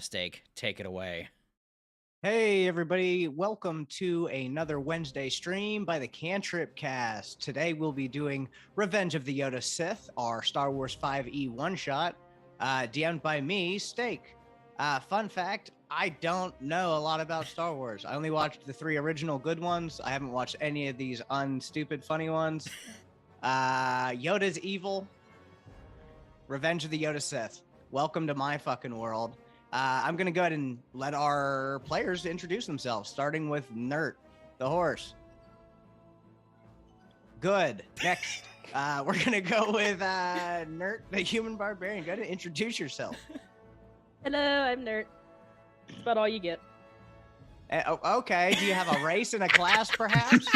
Steak. Take it away. Hey everybody, welcome to another Wednesday stream by the Cantrip Cast. Today we'll be doing Revenge of the Yoda Sith, our Star Wars 5e one-shot, DM'd by me, Steak. Fun fact, I don't know a lot about Star Wars. I only watched the 3 original good ones. I haven't watched any of these unstupid funny ones. Yoda's evil. Revenge of the Yoda Sith. Welcome to my fucking world. I'm going to go ahead and let our players introduce themselves, starting with Nert, the horse. Good. Next, we're going to go with Nert, the human barbarian. Go ahead and introduce yourself. Hello, I'm Nert. That's about all you get. Okay. Do you have a race and a class, perhaps?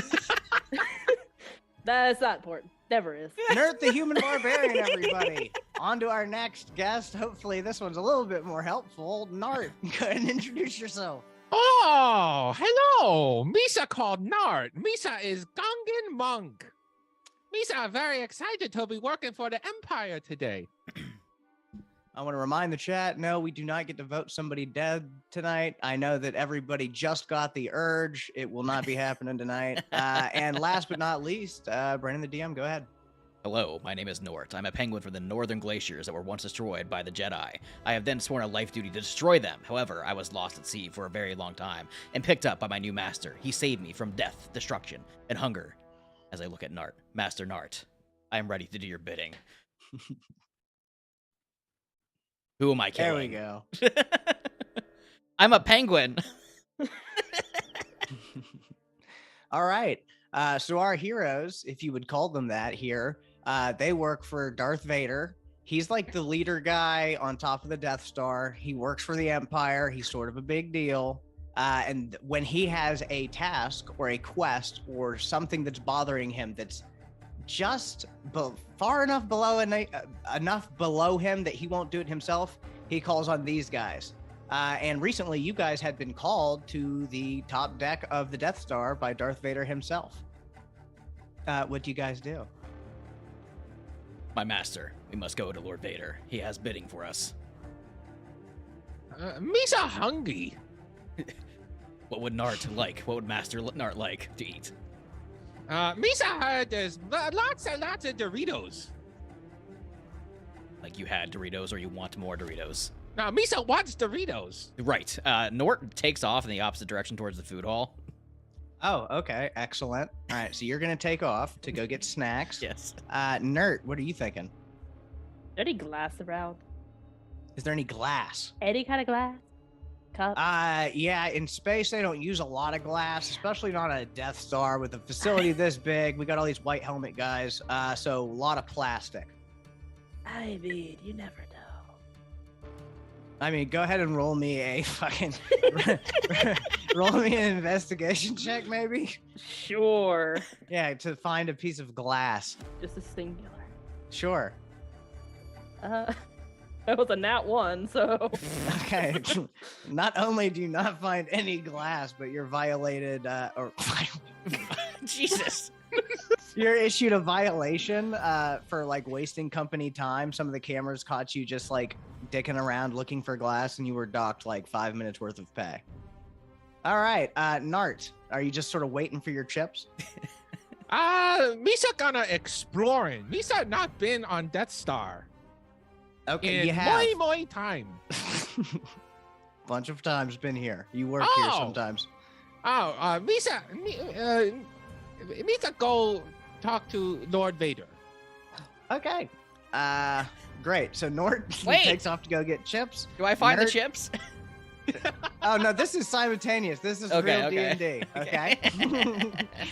That's not important. Never is. Nert, the human barbarian, everybody. On to our next guest. Hopefully this one's a little bit more helpful. Nart, go ahead and introduce yourself. Oh, hello. Misa called Nart. Misa is Gungan Monk. Misa very excited to be working for the Empire today. I want to remind the chat, no, we do not get to vote somebody dead tonight. I know that everybody just got the urge. It will not be happening tonight. And last but not least, Brandon the DM, go ahead. Hello, my name is Nort. I'm a penguin from the northern glaciers that were once destroyed by the Jedi. I have then sworn a life duty to destroy them. However, I was lost at sea for a very long time and picked up by my new master. He saved me from death, destruction, and hunger. As I look at Nart, Master Nart, I am ready to do your bidding. Who am I killing? There we go. I'm a penguin. All right. So our heroes, if you would call them that here, they work for Darth Vader. He's like the leader guy on top of the Death Star. He works for the Empire. He's sort of a big deal. And when he has a task or a quest or something that's bothering him that's just far enough below enough below him that he won't do it himself, he calls on these guys. And recently, you guys had been called to the top deck of the Death Star by Darth Vader himself. What do you guys do? My master, we must go to Lord Vader. He has bidding for us. Misa hungry. What would Nart like? What would Master Nart like to eat? Misa heard there's lots and lots of Doritos. Like you had Doritos or you want more Doritos? Now, Misa wants Doritos. Right. Nort takes off in the opposite direction towards the food hall. Oh, okay. Excellent. All right. So you're going to take off to go get snacks. Yes. Nert, what are you thinking? Any glass around? Is there any glass? Any kind of glass? Cup? Yeah, in space they don't use a lot of glass, especially not on a Death Star with a facility this big. We got all these white helmet guys, so a lot of plastic. I mean, you never know. I mean, go ahead and roll me a fucking roll me an investigation check, maybe. Sure. Yeah, to find a piece of glass. Just a singular. Sure. That was a nat 1, so. Okay. Not only do you not find any glass, but you're violated, Jesus. You're issued a violation for like wasting company time. Some of the cameras caught you just like dicking around looking for glass, and you were docked like 5 minutes worth of pay. All right, Nart, are you just sort of waiting for your chips? Misa gonna exploring. Misa not been on Death Star. Okay, in you have. my time. Bunch of times been here. You work here sometimes. Misa go talk to Lord Vader. Okay. Great. So Nort takes off to go get chips. Do I find the chips? Oh no, this is simultaneous. This is real D&D. Okay.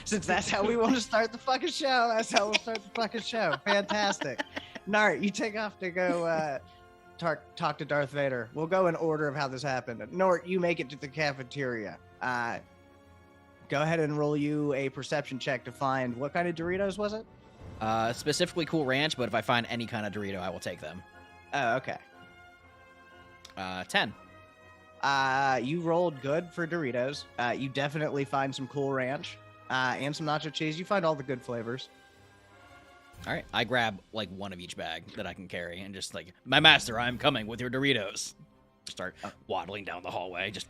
Since that's how we want to start the fucking show, that's how we'll start the fucking show. Fantastic. Nart, you take off to go talk to Darth Vader. We'll go in order of how this happened. Nort, you make it to the cafeteria. Go ahead and roll you a perception check to find what kind of Doritos was it? Specifically Cool Ranch, but if I find any kind of Dorito, I will take them. Oh, okay. 10. You rolled good for Doritos. You definitely find some Cool Ranch and some nacho cheese. You find all the good flavors. All right, I grab like one of each bag that I can carry and just like, my master, I'm coming with your Doritos. start waddling down the hallway. Just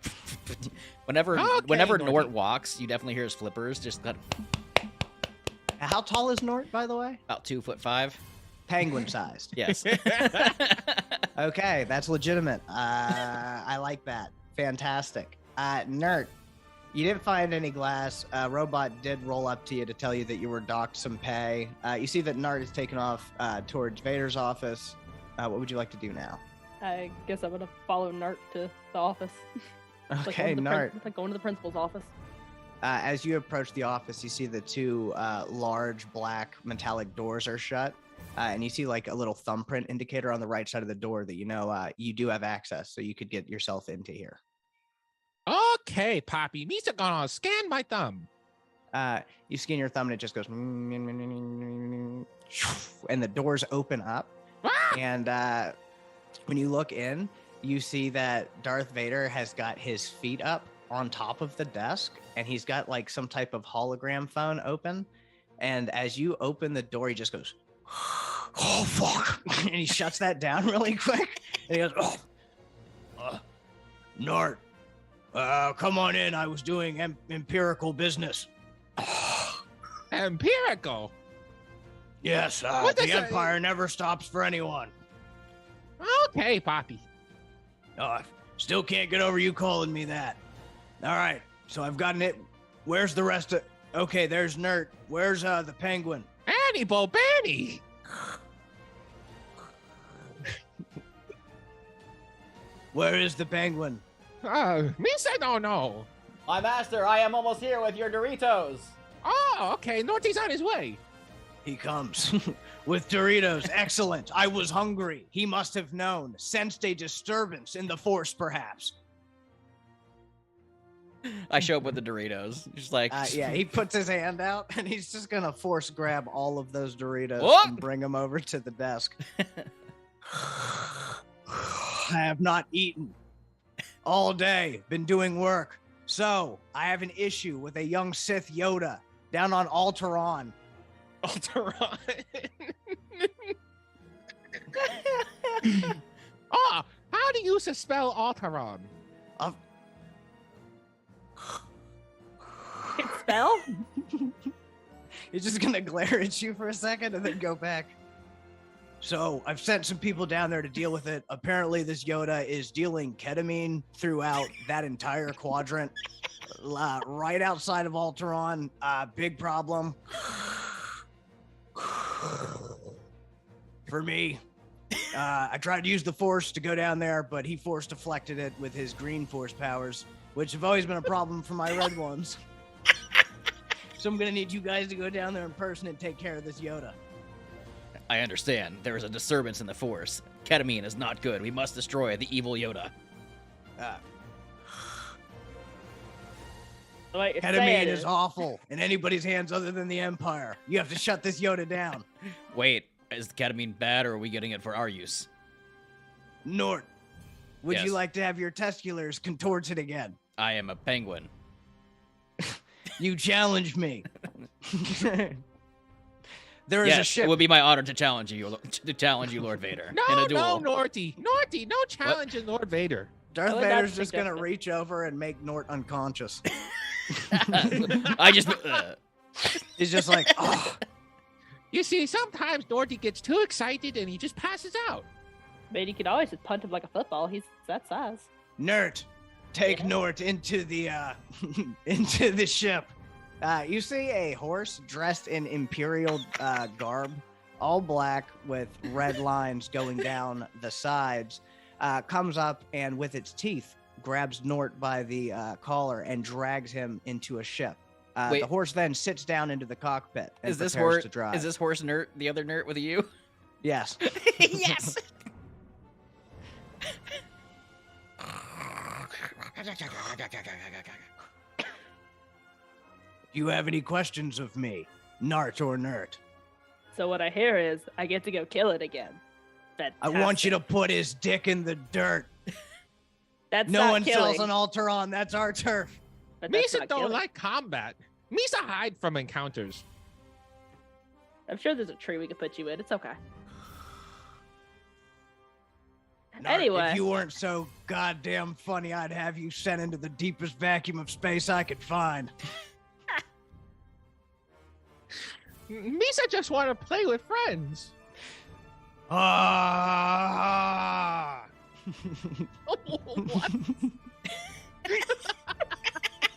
whenever Okay, Nort walks, you definitely hear his flippers. Just got How tall is Nort, by the way? about 2'5". Penguin sized. Yes. Okay, that's legitimate. I like that. Fantastic. Nert, you didn't find any glass. Robot did roll up to you to tell you that you were docked some pay. You see that Nart is taken off towards Vader's office. What would you like to do now? I guess I'm gonna follow Nart to the office. Okay, Nart. Like going to the principal's office. As you approach the office, you see the two large black metallic doors are shut. And you see like a little thumbprint indicator on the right side of the door that you do have access, so you could get yourself into here. Okay, Poppy. Misa gonna scan my thumb. You scan your thumb and it just goes, and the doors open up. Ah! And when you look in, you see that Darth Vader has got his feet up on top of the desk, and he's got like some type of hologram phone open. And as you open the door, he just goes, "Oh fuck!" and he shuts that down really quick. And he goes, "Oh, Nart, come on in. I was doing empirical business." Empirical. Yes, What the does that- Empire never stops for anyone. Okay, Poppy. I still can't get over you calling me that. All right, so I've gotten it. Where's the rest of? Okay, there's Nert. Where's the Penguin? Annie Bobani. Where is the Penguin? Misa don't know. My master, I am almost here with your Doritos. Oh, okay. Norty's on his way. He comes with Doritos. Excellent. I was hungry. He must have known. Sensed a disturbance in the Force, perhaps. I show up with the Doritos. Just like Yeah, he puts his hand out and he's just gonna force grab all of those Doritos Whoop! and bring them over to the desk. I have not eaten all day. Been doing work. So I have an issue with a young Sith Yoda down on Alteron. Alteron. Oh, how do you spell Alteron? Can spell? He's just gonna glare at you for a second and then go back. So I've sent some people down there to deal with it. Apparently this Yoda is dealing ketamine throughout that entire quadrant. Right outside of Alteron. Big problem. For me. I tried to use the Force to go down there, but he Force deflected it with his green Force powers, which have always been a problem for my red ones. So I'm gonna need you guys to go down there in person and take care of this Yoda. I understand. There is a disturbance in the Force. Ketamine is not good. We must destroy the evil Yoda. Wait, Ketamine is awful in anybody's hands other than the Empire. You have to shut this Yoda down. Wait, is the ketamine bad, or are we getting it for our use? Nort, would Yes. you like to have your testiculars contorted again? I am a penguin. You challenged me. There is a Yes, ship. it would be my honor to challenge you, Lord Vader, in No, a duel. no, Norty. Norty, no challenging Lord Vader. Darth I would not Vader's just suggest gonna it. reach over and make Nort unconscious. I just. He's just like, oh, You see, sometimes Norty gets too excited and he just passes out. Man, you could always just punt him like a football. He's that size. Nert, take Yeah. Nort into the into the ship. You see a horse dressed in Imperial garb, all black with red lines going down the sides, comes up and with its teeth grabs Nort by the collar and drags him into a ship. Wait. The horse then sits down into the cockpit and Is this prepares horse? to drive. Is this horse Nert the other Nert with you? Yes. Yes. Do you have any questions of me, Nart or Nert? So what I hear is I get to go kill it again. I want you to put his dick in the dirt. That's No not one killing, sells on Alteron. That's our turf. but that's Misa not don't killing. like combat. Misa hide from encounters. I'm sure there's a tree we could put you in. It's okay. Anyway. If you weren't so goddamn funny, I'd have you sent into the deepest vacuum of space I could find. Misa just want to play with friends. Ah! What?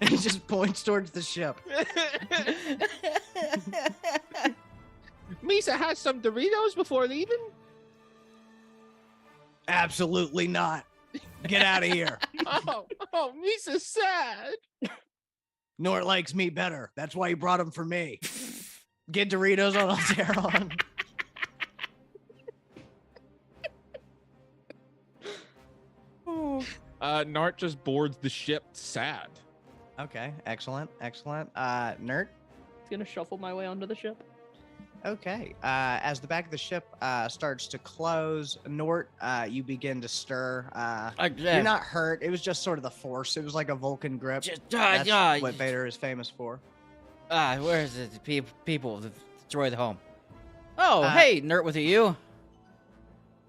He just points towards the ship. Misa has some Doritos before leaving? Absolutely not. Get out of here. Oh, Misa's sad. Nort likes me better. That's why he brought them for me. Get Doritos on Alteron. Nart just boards the ship sad. Okay, excellent. Nert? Gonna shuffle my way onto the ship. Okay. As the back of the ship starts to close, Nort, you begin to stir. You're not hurt. It was just sort of the force. It was like a Vulcan grip. That's what Vader is famous for. Where is it? People destroy the home. Oh, Uh, hey, Nert, with you.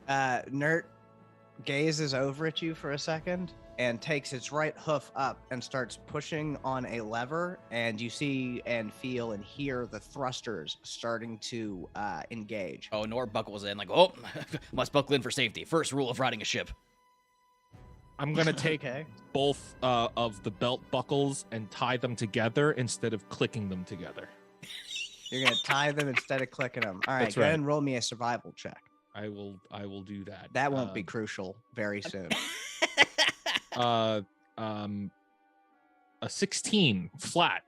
Nert gazes over at you for a second and takes its right hoof up and starts pushing on a lever, and you see and feel and hear the thrusters starting to engage. Oh, Nort buckles in like, oh, must buckle in for safety. First rule of riding a ship. I'm gonna take Okay. both of the belt buckles and tie them together instead of clicking them together. You're gonna tie them instead of clicking them. All right, That's go ahead right. and roll me a survival check. I will do that. That won't be crucial very soon. A 16 flat.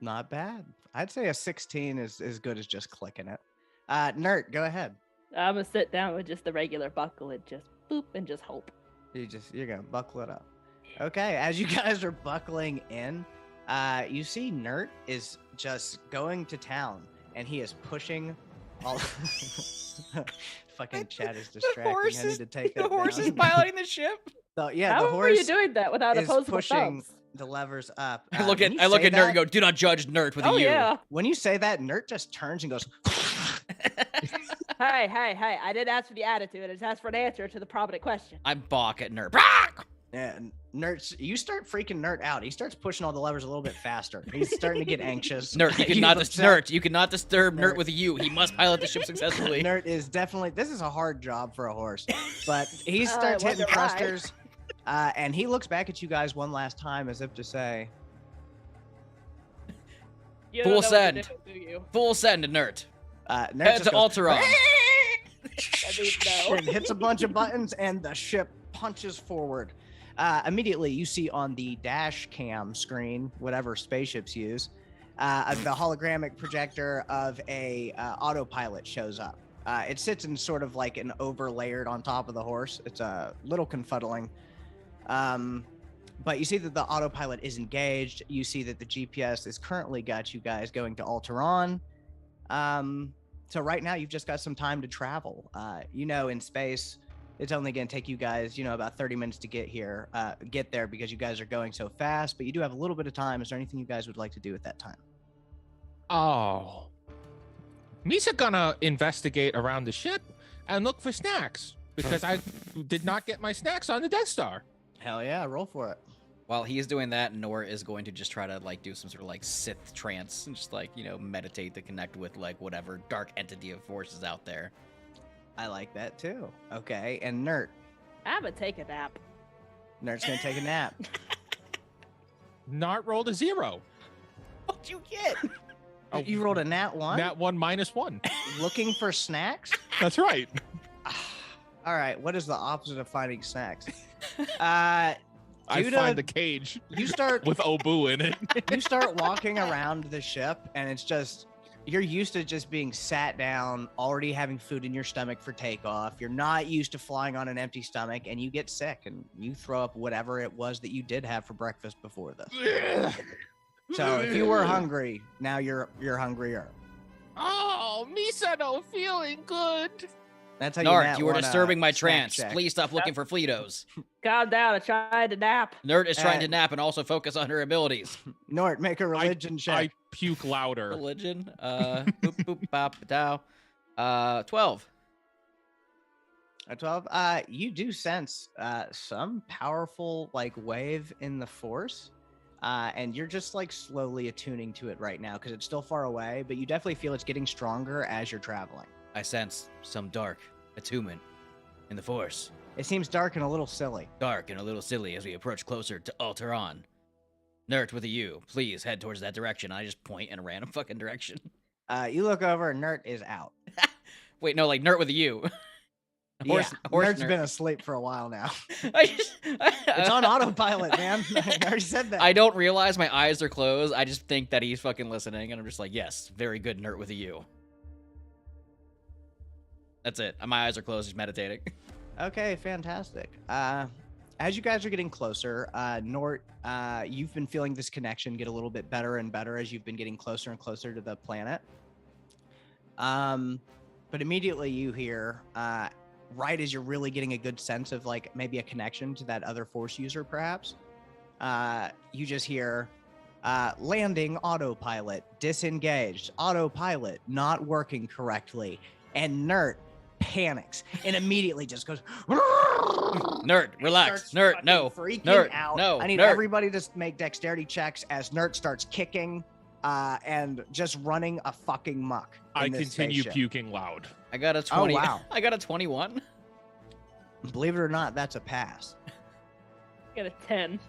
Not bad. I'd say a 16 is as good as just clicking it. Nert, go ahead. I'm gonna sit down with just the regular buckle and just boop and just hope. You're gonna buckle it up. Okay, as you guys are buckling in, you see Nert is just going to town, and he is pushing all. Fucking chat is distracting. I need to take that The horse is down. piloting the ship. So, yeah, How the are horse you doing that without is opposable pushing thumbs? the levers up. I look when at you say Nert that- and go, do not judge Nert with a Oh U. yeah. When you say that, Nert just turns and goes. Hey, I didn't ask for the attitude. I just asked for an answer to the prominent question. I balk at Nert. Yeah, Nert, you start freaking Nert out. He starts pushing all the levers a little bit faster. He's starting to get anxious. Nert, you He's cannot upset. Nert, you cannot disturb Nert Nert. with a U. He must pilot the ship successfully. Nert is definitely. This is a hard job for a horse, but he I starts hitting wonder why. thrusters, and he looks back at you guys one last time as if to say, You Full don't know what to send. do, do you? Full send to Nert. Nert Head just to goes, Alteron. I mean, no. and hits a bunch of buttons, and the ship punches forward. Immediately, you see on the dash cam screen, whatever spaceships use, the hologramic projector of a autopilot shows up. It sits in sort of like an overlayered on top of the horse. It's a little confuddling. But you see that the autopilot is engaged. You see that the GPS is currently got you guys going to Alteron. So right now you've just got some time to travel. In space, it's only going to take you guys, about 30 minutes to get there because you guys are going so fast, but you do have a little bit of time. Is there anything you guys would like to do at that time? Oh. Misa gonna investigate around the ship and look for snacks because I did not get my snacks on the Death Star. Hell yeah, roll for it. While he's doing that, Nor is going to just try to do some sort of Sith trance and just meditate to connect with whatever dark entity of forces out there. I like that too. Okay, and Nert. I'm gonna take a nap. Nert's going to take a nap. Nart rolled a 0. What'd you get? Oh, You rolled a nat 1? Nat 1 -1. Looking for snacks? That's right. All right, what is the opposite of finding snacks? I Judah, find the cage you start with Obu in it. you start walking around the ship, and it's just you're used to just being sat down, already having food in your stomach for takeoff. You're not used to flying on an empty stomach, and you get sick and you throw up whatever it was that you did have for breakfast before this. So if you were hungry, now you're hungrier. Oh, Misa don't feeling good. That's how Nart, nat you were one, disturbing my snack trance. check. Please stop looking for Fleetos. Calm down. I tried to nap. Nerd is trying to Uh, nap and also focus on her abilities. Nort, make a religion I check. puke louder. Religion. Boop boop bop dow. 12. A 12. You do sense some powerful like wave in the force. And you're just like slowly attuning to it right now because it's still far away, but you definitely feel it's getting stronger as you're traveling. I sense some dark attunement in the Force. It seems dark and a little silly. Dark and a little silly as we approach closer to Alteron. Nert with a U, please head towards that direction. I just point in a random fucking direction. You look over and Nert is out. Wait, no, like Nert with a U. Horse Nert's nerd. been asleep for a while now. It's It's on autopilot, man. I already said that. I don't realize my eyes are closed. I just think that he's fucking listening, and I'm just like, yes, very good, Nert with a U. That's it. My eyes are closed. He's meditating. Okay, fantastic. As you guys are getting closer, Nort, you've been feeling this connection get a little bit better and better as you've been getting closer and closer to the planet. But immediately you hear, right as you're really getting a good sense of like maybe a connection to that other Force user, perhaps, you just hear, landing autopilot, disengaged, autopilot not working correctly, and Nert panics and immediately just goes Nerd, relax. starts Nerd, fucking no. freaking Nerd, out. no. I need Nerd. everybody to make dexterity checks as Nerd starts kicking and just running a fucking muck. I in this continue spaceship. puking loud. I got a 20. Oh, wow. I got a 21. Believe it or not, that's a pass. Get a 10.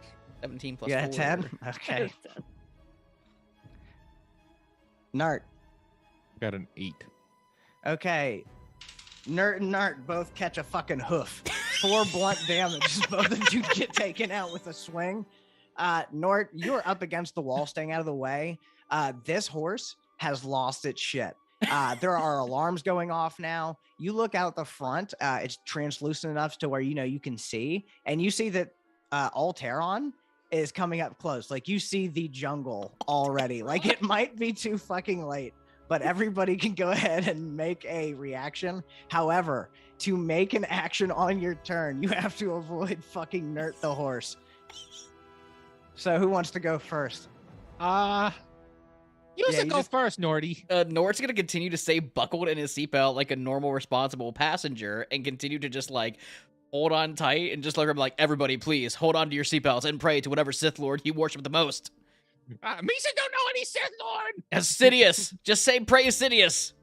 17 plus You got a 4. 10? Get Okay. a 10. Nerd. Got an 8. Okay. Nerd and Nart both catch a fucking hoof. 4 blunt damage. Both of you get taken out with a swing. Nort, you're up against the wall, staying out of the way. This horse has lost its shit. There are alarms going off now. You look out the front. It's translucent enough to where you can see, and you see that Alteron is coming up close. Like you see the jungle already. Like it might be too fucking late, but everybody can go ahead and make a reaction. However, to make an action on your turn, you have to avoid fucking Nert the horse. So who wants to go first? You Yeah, should you go just- first, Nordy. Nort's gonna continue to stay buckled in his seatbelt like a normal, responsible passenger, and continue to just like hold on tight and just look at him like, everybody, please hold on to your seatbelts and pray to whatever Sith Lord you worship the most. Misa don't know any Sith Lord. Sidious, just say pray Sidious.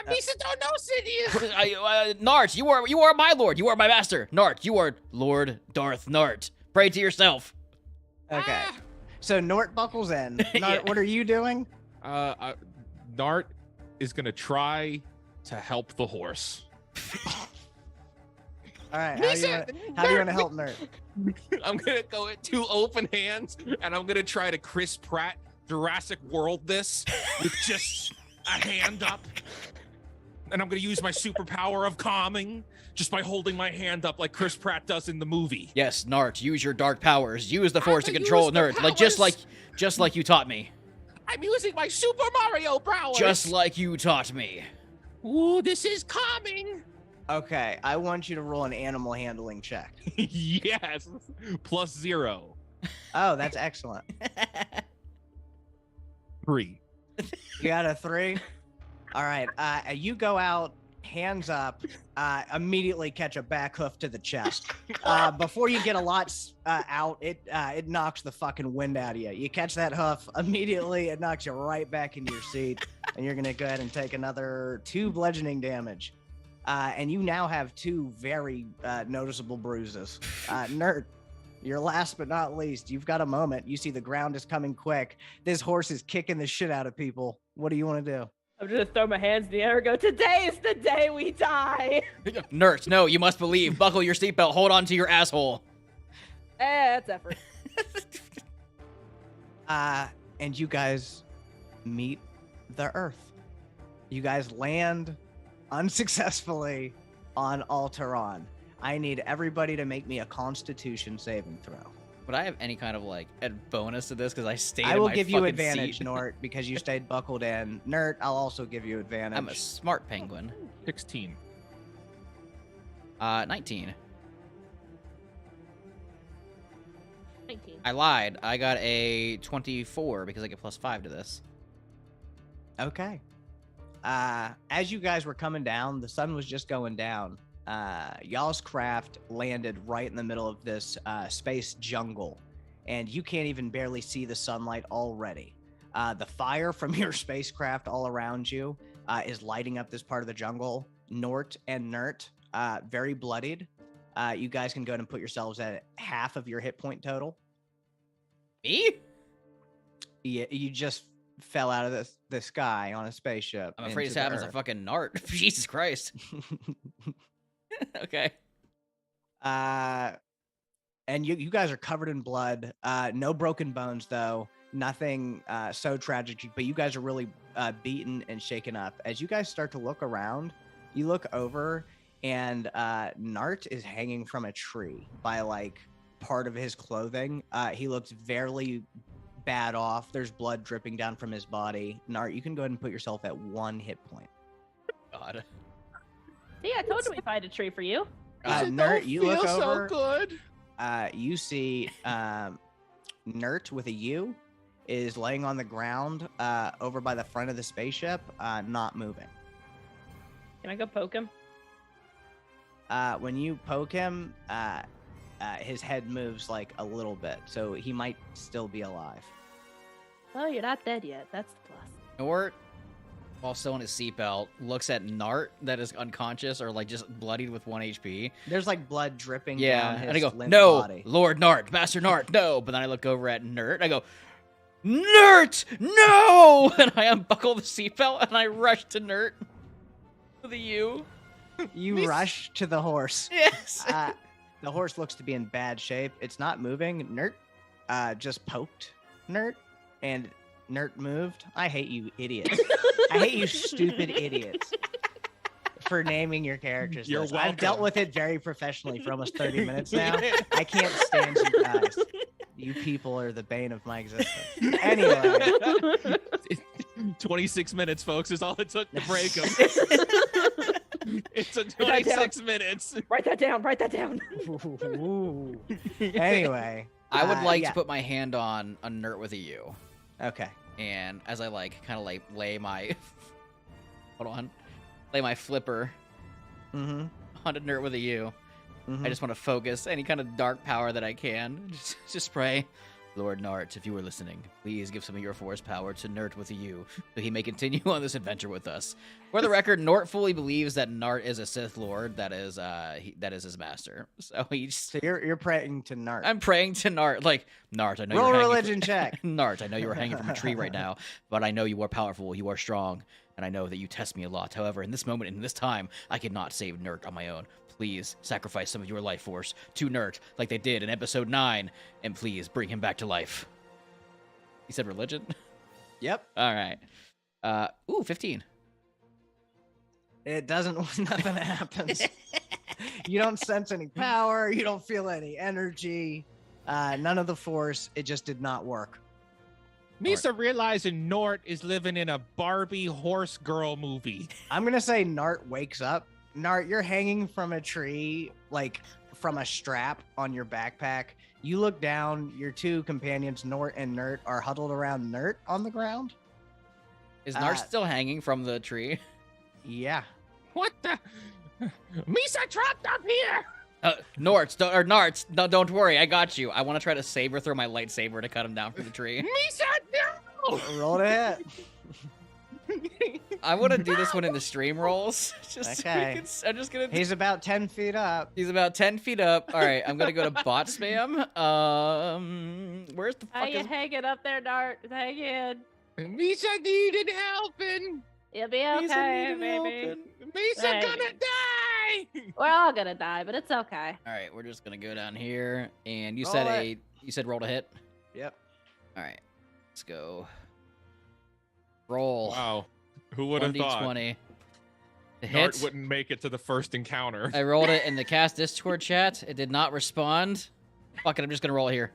Misa don't know Sidious. Nart, you are my lord. You are my master. Nart, you are Lord Darth Nart. Pray to yourself. Okay. So Nort buckles in. Nart, Yeah. what are you doing? Nart is gonna try to help the horse. All right. Misa, How do you Nart, want to help Nert? I'm gonna go at 2 open hands, and I'm gonna try to Chris Pratt Jurassic World this with just a hand up, and I'm gonna use my superpower of calming just by holding my hand up like Chris Pratt does in the movie. Yes, Nart, use your dark powers. Use the I'm force to gonna control use the Nert, powers. just like you taught me. I'm using my Super Mario powers. Just like you taught me. Ooh, this is calming. Okay. I want you to roll an animal handling check. Yes, +0. Oh, that's excellent. 3. You got a 3? All right. You go out, hands up, immediately catch a back hoof to the chest. Before you get a lot out, it knocks the fucking wind out of you. You catch that hoof, immediately it knocks you right back into your seat, and you're going to go ahead and take another 2 bludgeoning damage. And you now have 2 very noticeable bruises. Nerd, you're last but not least. You've got a moment. You see the ground is coming quick. This horse is kicking the shit out of people. What do you want to do? I'm just gonna throw my hands in the air and go, today is the day we die. Nert, no, you must believe. Buckle your seatbelt. Hold on to your asshole. That's effort. And you guys meet the Earth. You guys land unsuccessfully on Alteron. I need everybody to make me a Constitution saving throw. Would I have any kind of like a bonus to this because I stayed? I in will my give you fucking advantage, seat? Nort, because you stayed buckled in. Nert, I'll also give you advantage. I'm a smart penguin. 16. 19. 19. I lied. I got a 24 because I get +5 to this. Okay. As you guys were coming down, the sun was just going down. y'all's craft landed right in the middle of this space jungle, and you can't even barely see the sunlight already. The fire from your spacecraft all around you is lighting up this part of the jungle. Nort and Nert, very bloodied. You guys can go ahead and put yourselves at half of your hit point total. Me? Yeah, you just fell out of the sky on a spaceship. I'm afraid into this happens the to earth. fucking Nart. Jesus Christ. Okay. And you guys are covered in blood. No broken bones though. Nothing so tragic. But you guys are really beaten and shaken up. As you guys start to look around, you look over, and Nart is hanging from a tree by like part of his clothing. He looks very bad off. There's blood dripping down from his body. Nart, you can go ahead and put yourself at 1 hit point. God. See, I told you we'd find a tree for you. Nert, you look Feels over. so good. You see Nert with a U is laying on the ground over by the front of the spaceship, not moving. Can I go poke him? When you poke him, his head moves like a little bit, so he might still be alive. Oh, you're not dead yet. That's the plus. Nort, while still in his seatbelt, looks at Nart that is unconscious or like just bloodied with 1 HP. There's like blood dripping Yeah, down his and I go, limp no, body. Lord Nart, Master Nart, no. But then I look over at Nert, I go, Nert, no! And I unbuckle the seatbelt and I rush to Nert with a U. You rush to the horse. Yes. The horse looks to be in bad shape. It's not moving. Nert just poked Nert, and Nert moved. I hate you idiots. I hate you stupid idiots for naming your characters. You're this. I've dealt welcome. with it very professionally for almost 30 minutes now. I can't stand you guys. You people are the bane of my existence. Anyway, 26 minutes, folks, is all it took to break him. It's a Write that down. 26 minutes. Write that down. Write that down. anyway, I would like yeah. to put my hand on a Nert with a U. Okay. And as I like kind of like lay my lay my flipper Mm-hmm. on a Nert with a U. Mm-hmm. I just want to focus any kind of dark power that I can. Just pray, Lord Nart, if you were listening, please give some of your force power to Nert with a U, so he may continue on this adventure with us. For the record, Nort fully believes that Nart is a Sith Lord. That is his master. So So you're praying to Nart. I'm praying to Nart, like Nart. I know Roll you're a hanging religion check. Nart, I know you are hanging from a tree right now, but I know you are powerful, you are strong, and I know that you test me a lot. However, in this moment, in this time, I cannot save Nert on my own. Please sacrifice some of your life force to Nert, like they did in episode 9, and please bring him back to life. He said religion? Yep. All right. 15. It doesn't. Nothing happens. You don't sense any power. You don't feel any energy. None of the force. It just did not work. Misa realizing Nort is living in a Barbie horse girl movie. I'm gonna say Nart wakes up. Nart, you're hanging from a tree, like from a strap on your backpack. You look down. Your two companions, Nort and Nert, are huddled around Nert on the ground. Is Nart still hanging from the tree? Yeah. What the? Misa trapped up here! Nort, don't worry, I got you. I want to try to saber throw my lightsaber to cut him down from the tree. Misa, no! Roll to hit. I want to do this one in the stream rolls. Just so we Okay. can, I'm just gonna. He's about 10 feet up. He's about 10 feet up. All right, I'm gonna go to bot spam. Where's the How fuck you is? hanging up there, Dart? Hang in. Misa needed helping! You'll be He's in okay, need of baby. helping. Misa Hey. gonna die! We're all gonna die, but it's okay. All right, we're just gonna go down here, and you Roll said it. you said roll to hit. Yep. All right, let's go. Roll. Wow. Who would have thought 1d20. The Nort hit. wouldn't make it to the first encounter? I rolled it in the cast Discord chat. It did not respond. Fuck it, I'm just gonna roll it here.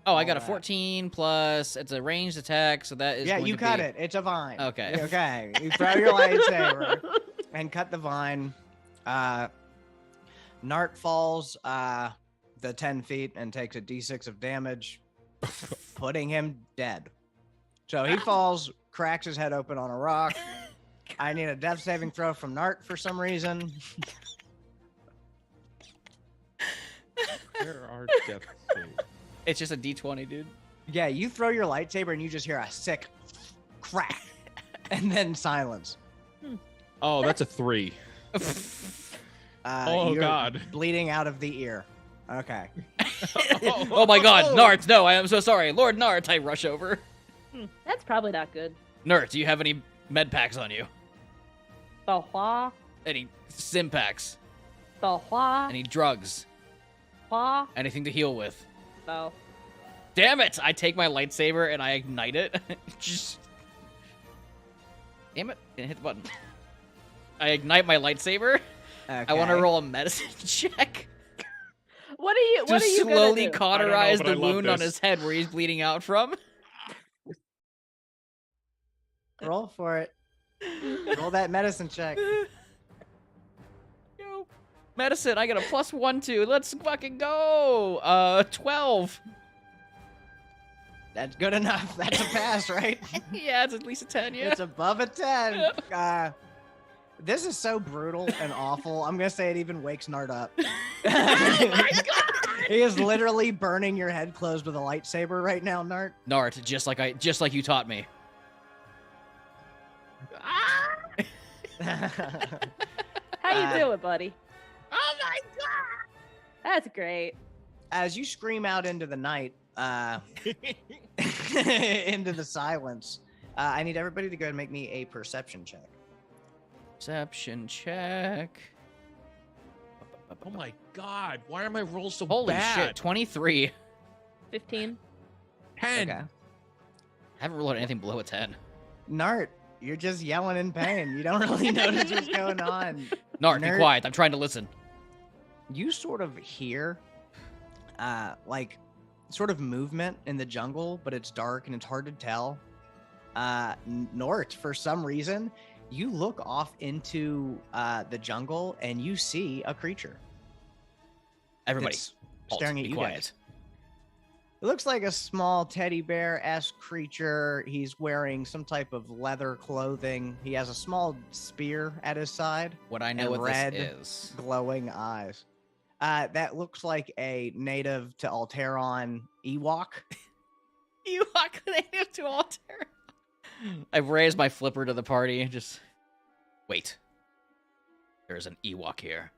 Oh, I got a Alright. 14 plus. It's a ranged attack, so that is. Yeah, going you to cut be- it. It's a vine. Okay. Okay. You throw your lightsaber and cut the vine. Nart falls the 10 feet and takes a d6 of damage, putting him dead. So he falls, cracks his head open on a rock. I need a death saving throw from Nart for some reason. There are death saves. It's just a D20, dude. Yeah, you throw your lightsaber and you just hear a sick crack, and then silence. Oh, that's a 3. Oh, You're God. bleeding out of the ear. Okay. Oh my god, Nart, no, I am so sorry. Lord Nart, I rush over. That's probably not good. Nart, do you have any med packs on you? The hua, Any sim packs? the hua, Any drugs? hua. Anything to heal with? No. Damn it! I take my lightsaber and I ignite it. Just... Damn it, didn't hit the button. I ignite my lightsaber. Okay. I want to roll a medicine check. What are you? What to are you slowly gonna do? cauterize but I the love wound on this. his head where he's bleeding out from. Roll for it. Roll that medicine check. Yo, medicine, I got a +1 to. Let's fucking go. 12. That's good enough. That's a pass, right? Yeah, it's at least a 10. Yeah. It's above a 10. This is so brutal and awful. I'm gonna say it even wakes Nart up. He is literally burning your head closed with a lightsaber right now, Nart. Nart, just like you taught me. How you doing, buddy? Oh my god! That's great. As you scream out into the night, into the silence, I need everybody to go and make me a perception check. Perception check. Oh my god, why are my rolls so Holy bad? shit, 23. 15. 10. Okay. I haven't rolled anything below a 10. Nart, you're just yelling in pain. You don't really notice what's going on. Nart, be Nerd. quiet. I'm trying to listen. You sort of hear, like, sort of movement in the jungle, but it's dark and it's hard to tell. Nort, for some reason, you look off into the jungle and you see a creature. Everybody, that's halt, staring at be you quiet. guys. It looks like a small teddy bear-esque creature. He's wearing some type of leather clothing. He has a small spear at his side, What I know and what red this is. glowing eyes. That looks like a native to Alteron Ewok. Ewok native to altar. I've raised my flipper to the party. Just wait. There's an Ewok here.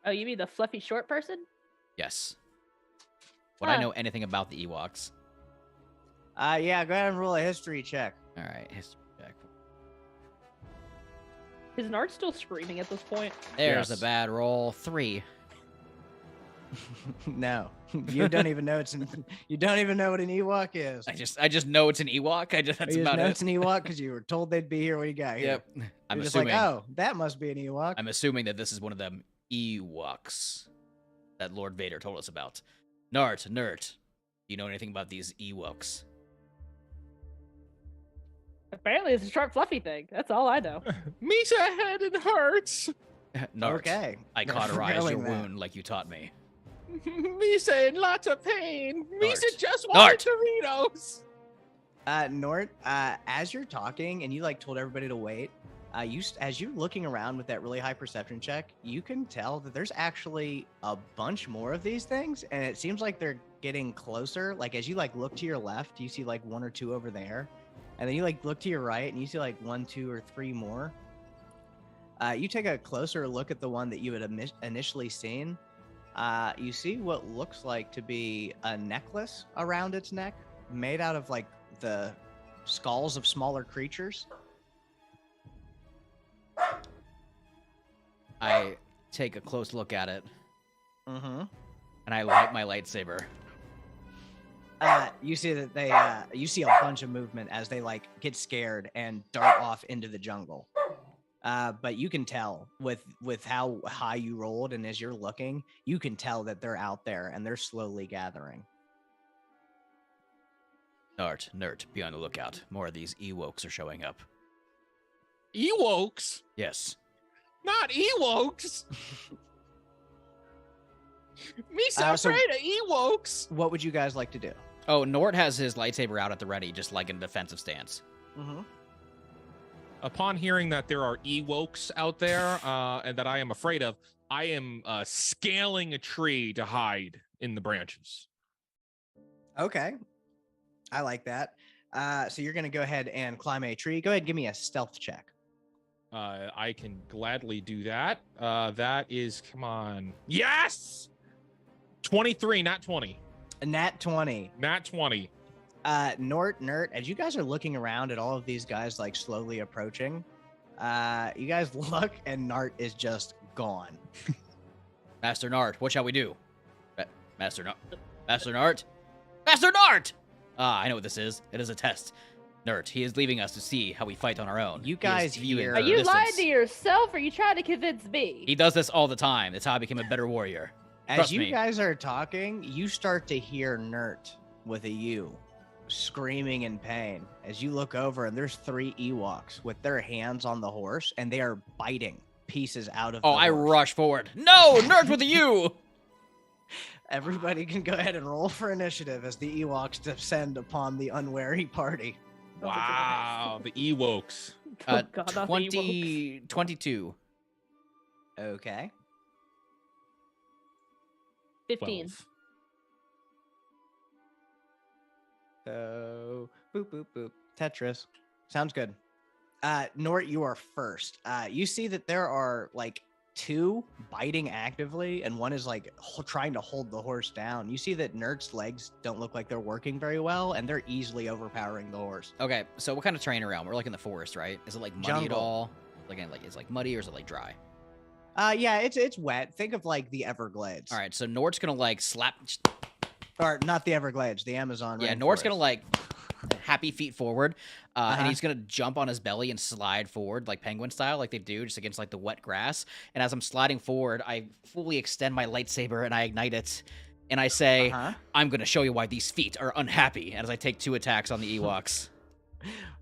Oh, you mean the fluffy short person? Yes. Would I Huh. know anything about the Ewoks? Yeah, go ahead and roll a history check. All right, history check. Is Nart still screaming at this point? There's Yes. a bad roll. 3. No, you don't even know you don't even know what an Ewok is. I just know it's an Ewok. That's You just about know it. it's an Ewok because you were told they'd be here when you got here. Yep. I'm You're just assuming. like, oh, that must be an Ewok. I'm assuming that this is one of them Ewoks that Lord Vader told us about. Nart, do you know anything about these Ewoks? Apparently, it's a short fluffy thing. That's all I know. Misa head and hurts. Nart, Okay. I They're cauterized your forgoing that. wound like you taught me. Misa in lots of pain. Misa Nart. just wanted Nart. Doritos. Nort, as you're talking and you like told everybody to wait, as you're looking around with that really high perception check, you can tell that there's actually a bunch more of these things, and it seems like they're getting closer. Like as you like look to your left, you see like 1 or 2 over there, and then you like look to your right and you see like 1, 2, or 3 more. You take a closer look at the one that you had initially seen. You see what looks like to be a necklace around its neck, made out of like the skulls of smaller creatures. I take a close look at it, Mm-hmm. and I light my lightsaber. You see that they, you see a bunch of movement as they like get scared and dart off into the jungle. But you can tell with how high you rolled, and as you're looking, you can tell that they're out there and they're slowly gathering. Nert, be on the lookout. More of these Ewoks are showing up. Ewoks? Yes. Not Ewoks. Misa So- afraid of Ewoks. What would you guys like to do? Oh, Nort has his lightsaber out at the ready, just like in a defensive stance. Mm-hmm. Upon hearing that there are Ewoks out there and that I am afraid of, I am scaling a tree to hide in the branches. Okay. I like that. So you're going to go ahead and climb a tree. Go ahead and give me a stealth check. I can gladly do that. That is, come on. Yes! 23, not 20. A nat 20. Nat 20. Nert, as you guys are looking around at all of these guys like slowly approaching, you guys look and Nart is just gone. Master Nart, what shall we do? Master Nart? Master Nart? Master Nart! Ah, I know what this is. It is a test. Nert, he is leaving us to see how we fight on our own. You guys He is viewing hear- Are from a you distance. lying to yourself or are you trying to convince me? He does this all the time. That's how I became a better warrior. As Trust you me. guys are talking, you start to hear Nert with a U screaming in pain as you look over and there's 3 Ewoks with their hands on the horse and they are biting pieces out of Oh, the I horse. rush forward. No, Nert with a U! Everybody can go ahead and roll for initiative as the Ewoks descend upon the unwary party. Oh, Wow, the Ewokes. Oh, God, not the 22. Okay. 15. 12. So, boop, boop, boop. Tetris. Sounds good. Nort, you are first. You see that there are like 2 biting actively, and one is like trying to hold the horse down. You see that Nert's legs don't look like they're working very well, and they're easily overpowering the horse. Okay, so what kind of terrain around? We're like in the forest, right? Is it like muddy Jungle. at all? Like it's like muddy or is it like dry? Yeah, it's wet. Think of like the Everglades. All right, so Nort's gonna like slap. Or not the Everglades, the Amazon. Yeah, Nort's gonna rainforest. like happy feet forward, and Uh-huh. he's gonna jump on his belly and slide forward like penguin style, like they do, just against like the wet grass. And as I'm sliding forward, I fully extend my lightsaber and I ignite it, and I say, Uh-huh. "I'm gonna show you why these feet are unhappy." And as I take 2 attacks on the Ewoks,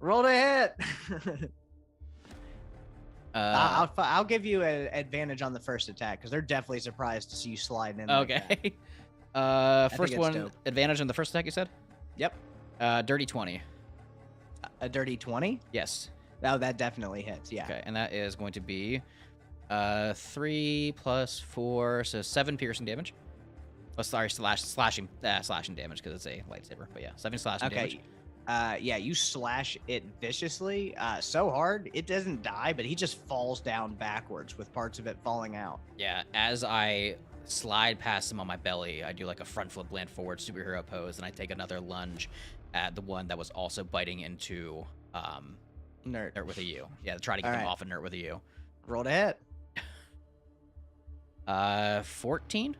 Roll to hit. uh, I'll give you an advantage on the first attack because they're definitely surprised to see you slide in. like that. okay. First it's one, dope. advantage on the first attack. You said, Yep. dirty 20. A dirty 20? Yes. Oh, that definitely hits. Yeah. Okay, and that is going to be 3 plus 4, so 7 piercing damage. Oh, sorry, slashing damage because it's a lightsaber. But yeah, 7 slashing damage. Okay. Yeah, you slash it viciously, so hard it doesn't die, but he just falls down backwards with parts of it falling out. Yeah, as I slide past him on my belly, I do like a front flip land forward superhero pose, and I take another lunge at the one that was also biting into Nerd. Nert with a U. Yeah, to try to get All them right. off of Nert with a U. Roll to hit. 14?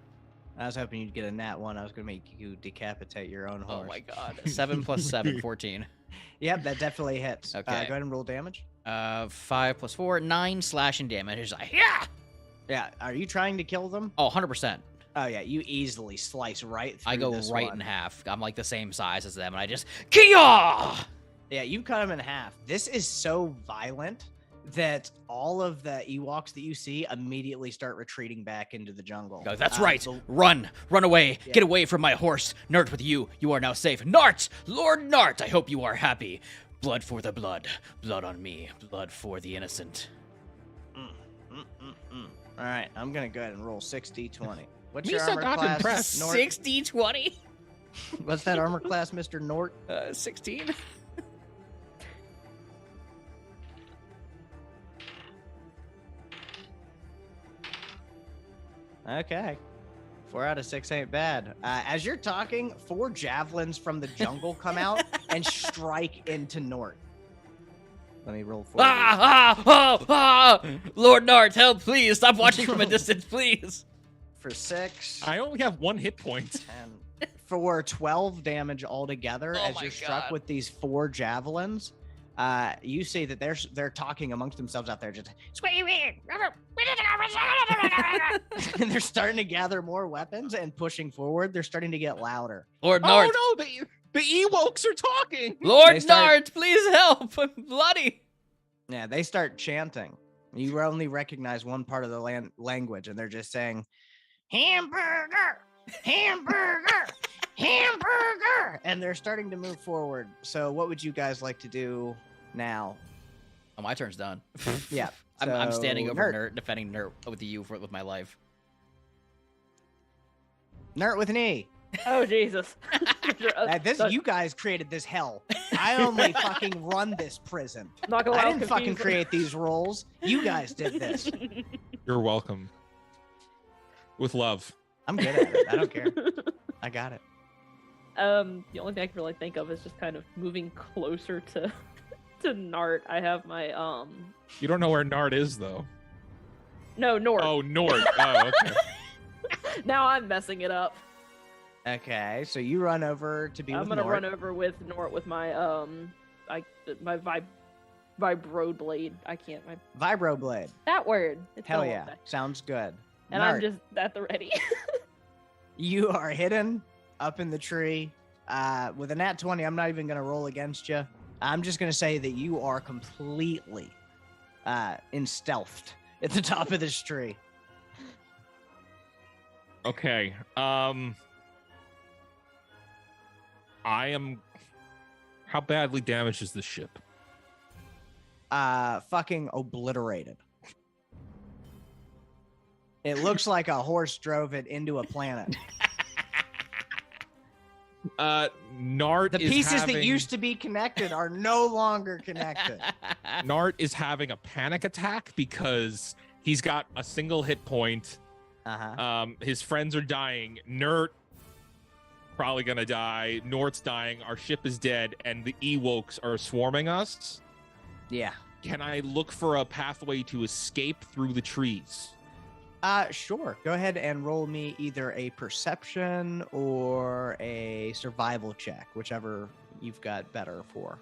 I was hoping you'd get a nat 1. I was gonna make you decapitate your own horse. Oh my god. 7 plus 7, 14. Yep, that definitely hits. Okay. Go ahead and roll damage. 5 plus 4, 9 slashing damage. It's like, yeah! Yeah. Are you trying to kill them? Oh, 100%. Oh yeah, you easily slice right through I go this right one. in half. I'm like the same size as them, and I just Kia! Yeah, you cut him in half. This is so violent that all of the Ewoks that you see immediately start retreating back into the jungle. Go, that's right. the- Run away. Yeah. Get away from my horse. Nert with you. You are now safe. Nart, Lord Nart. I hope you are happy. Blood for the blood. Blood on me. Blood for the innocent. All right, I'm gonna go ahead and roll 60-20. What's Me your so armor not class? impressed. Nort? 60, 20? What's that armor class, Mr. Nort? 16. Okay. 4 out of 6 ain't bad. As you're talking, 4 javelins from the jungle come out and strike into Nort. Let me roll for Lord Nart, help, please. Stop watching from a distance, please. for 6. I only have 1 hit point. 10. For 12 damage altogether, Oh as my you're struck God. with these 4 javelins, you see that they're talking amongst themselves out there, just screaming, and they're starting to gather more weapons and pushing forward. They're starting to get louder. Lord Nart, Oh no, the Ewoks are talking. Lord They start- Nart, please help. I'm bloody. Yeah, they start chanting. You only recognize one part of the language, and they're just saying, "Hamburger, hamburger, hamburger," and they're starting to move forward. So, what would you guys like to do now? Oh, my turn's done. Yeah. I'm standing over Nert. Nert, defending Nert with with my life. Nert with an E. Oh Jesus! You guys created this hell. I only fucking run this prison. Not gonna I lie, didn't fucking create these rules. You guys did this. You're welcome. With love. I'm good at it. I don't care. I got it. The only thing I can really think of is just kind of moving closer to Nart. I have my You don't know where Nard is, though. No, Nort. Oh, Nord. Oh, okay. Now I'm messing it up. Okay, so you run over to be I'm with gonna Nort. run over with Nort with my my vibro blade. I can't. Vibroblade. That word. It's Hell been a yeah. long day. Sounds good. And Nart, I'm just at the ready. you are hidden up in the tree. With a nat 20, I'm not even going to roll against you. I'm just going to say that you are completely in stealthed at the top of this tree. Okay. How badly damaged is this ship? Fucking obliterated. It looks like a horse drove it into a planet. Nart The is pieces having... that used to be connected are no longer connected. Nart is having a panic attack because he's got a single hit point. His friends are dying. Nert probably gonna die. Nort's dying. Our ship is dead, and the Ewoks are swarming us. Yeah. Can I look for a pathway to escape through the trees? Sure. Go ahead and roll me either a perception or a survival check, whichever you've got better for.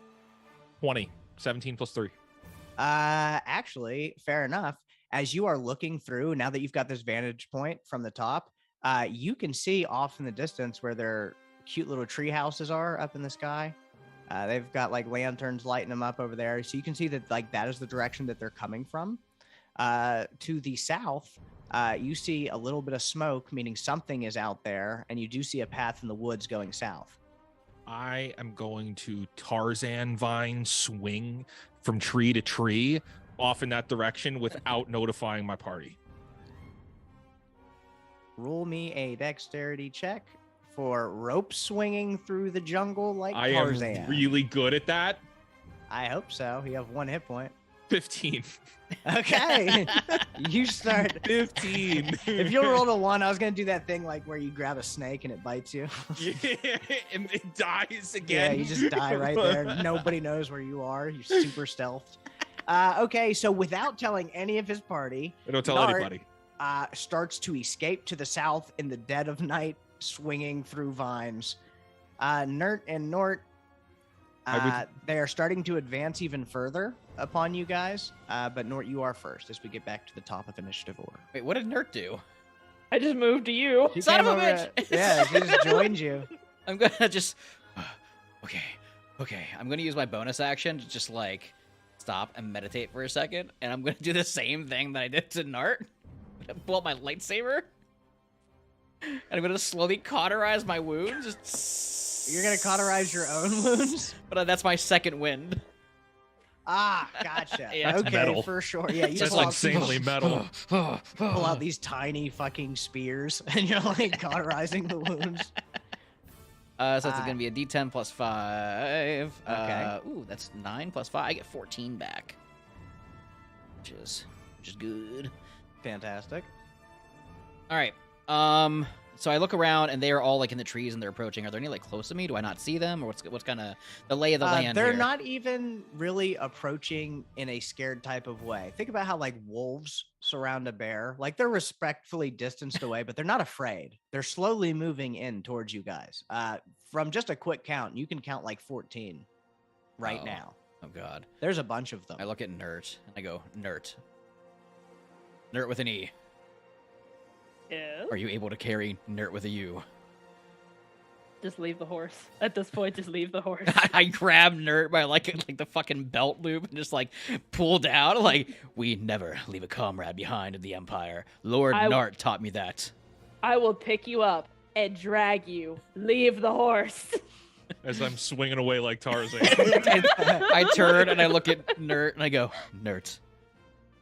20. 17 plus 3. Actually, fair enough. As you are looking through, now that you've got this vantage point from the top, you can see off in the distance where their cute little tree houses are up in the sky. They've got like lanterns lighting them up over there. So you can see that like that is the direction that they're coming from. To the south, you see a little bit of smoke, meaning something is out there, and you do see a path in the woods going south. I am going to Tarzan vine swing from tree to tree off in that direction without notifying my party. Roll me a dexterity check for rope swinging through the jungle like I Tarzan. am really good at that. I hope so. You have 1 hit point. 15. Okay. You start 15. If you rolled a 1, I was gonna do that thing like where you grab a snake and it bites you. Yeah, and it dies Yeah, again. you just die right there. Nobody knows where you are. You're super stealthed. Okay, so without telling any of his party, I don't tell Nart, anybody. Starts to escape to the south in the dead of night, swinging through vines. Nert and Nort, they are starting to advance even further upon you guys. But Nort, you are first as we get back to the top of initiative order. Wait, what did Nert do? I just moved to you. She Son came of a over- bitch! Yeah, she just joined you. I'm gonna just. Okay. I'm gonna use my bonus action to just like stop and meditate for a second, and I'm gonna do the same thing that I did to Nart. I'm gonna pull out my lightsaber, and I'm gonna slowly cauterize my wounds. Just... You're gonna cauterize your own wounds? But that's my second wind. Ah, gotcha. Yeah. Okay, Metal. for sure. Yeah, you That's pull like out, insanely metal. pull out these tiny fucking spears, and you're like cauterizing the wounds. So it's gonna be a D10 plus 5. Okay. Ooh, that's 9 plus 5. I get 14 back, which is good. Fantastic. All right. So I look around and they are all like in the trees and they're approaching. Are there any like close to me? Do I not see them, or what's kind of the lay of the land? They're here? not even really approaching in a scared type of way. Think about how like wolves surround a bear. Like they're respectfully distanced away, but they're not afraid. They're slowly moving in towards you guys. From just a quick count, you can count like 14 right Oh. now. Oh God. There's a bunch of them. I look at Nert and I go, Nert. Nert with an E. Yeah. Are you able to carry Nert with a U? Just leave the horse. At this point, just leave the horse. I grab Nert by like the fucking belt loop and just like pull down. Like, we never leave a comrade behind in the Empire. Lord Nart taught me that. I will pick you up and drag you. Leave the horse. As I'm swinging away like Tarzan. I turn and I look at Nert and I go, Nert,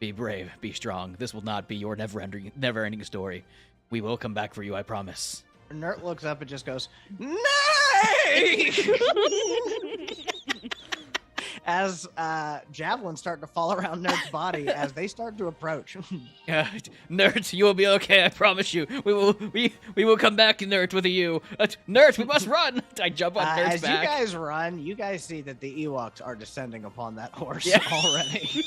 Be brave, be strong. This will not be your never-ending story. We will come back for you, I promise. Nert looks up and just goes, "Nay!" As javelins start to fall around Nert's body as they start to approach. Nerd, you will be okay, I promise you. We will come back, Nerd, with you. Nerd, we must run! I jump on Nerd's as back. you guys run, you guys see that the Ewoks are descending upon that horse Yeah. already.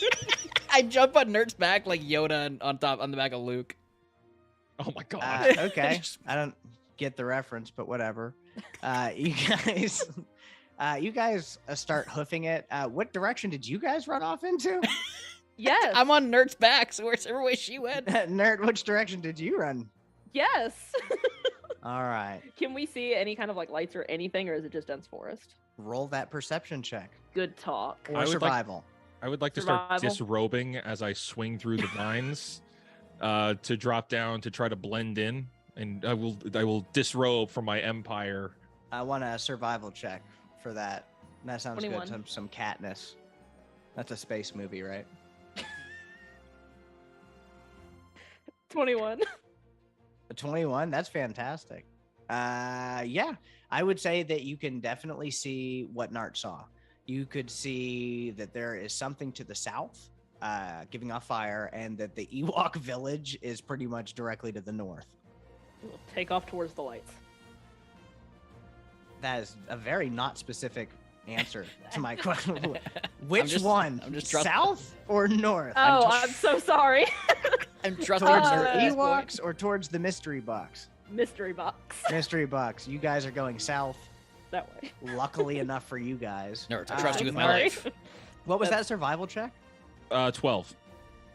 I jump on Nerd's back like Yoda on the back of Luke. Oh my god. Okay, I don't get the reference, but whatever. You guys start hoofing it. What direction did you guys run off into? Yes. I'm on Nerd's back, so whichever way she went. Nerd, which direction did you run? Yes. All right, Can we see any kind of like lights or anything, or is it just dense forest? roll that perception check Good talk. or I would like- survival. I would like to start Survival. disrobing as I swing through the vines to drop down to try to blend in, and I will disrobe from my empire. I want a survival check for that. That sounds 21. good. Some Katniss. That's a space movie, right? 21. A 21. That's fantastic. Yeah, I would say that you can definitely see what Nart saw. You could see that there is something to the south, giving off fire, and that the Ewok village is pretty much directly to the north. We'll take off towards the lights. That is a very not specific answer to my question. I'm Which just- one? I'm just trusting- South or north? Oh, I'm so sorry. I'm trusting Towards Nerd the at this point. Ewoks or towards the mystery box? Mystery box. Mystery box. You guys are going south. That way. Luckily enough for you guys. Nerds, I trust you with my Nart, life. What was that survival check? 12.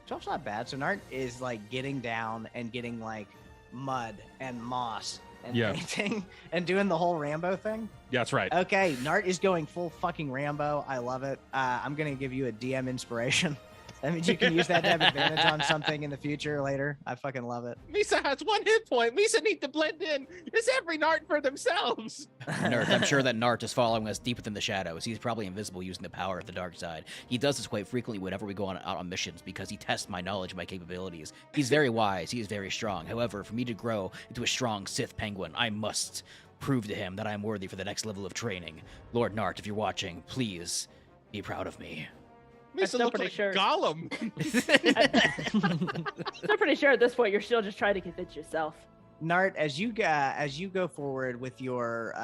12's not bad. So Nart is like getting down and getting like mud and moss and Yeah. painting and doing the whole Rambo thing. Yeah, that's right. Okay, Nart is going full fucking Rambo. I love it. I'm gonna give you a DM inspiration. That means you can use that to have advantage on something in the future later. I fucking love it. Misa has 1 hit point. Misa need to blend in. It's every Nart for themselves. Nerd, I'm sure that Nart is following us deep within the shadows. He's probably invisible using the power of the dark side. He does this quite frequently whenever we go out on missions because he tests my knowledge and my capabilities. He's very wise. He is very strong. However, for me to grow into a strong Sith penguin, I must prove to him that I am worthy for the next level of training. Lord Nart, if you're watching, please be proud of me. Misa still look pretty like sure. Gollum. I'm pretty sure at this point you're still just trying to convince yourself. Nart, as you go forward with your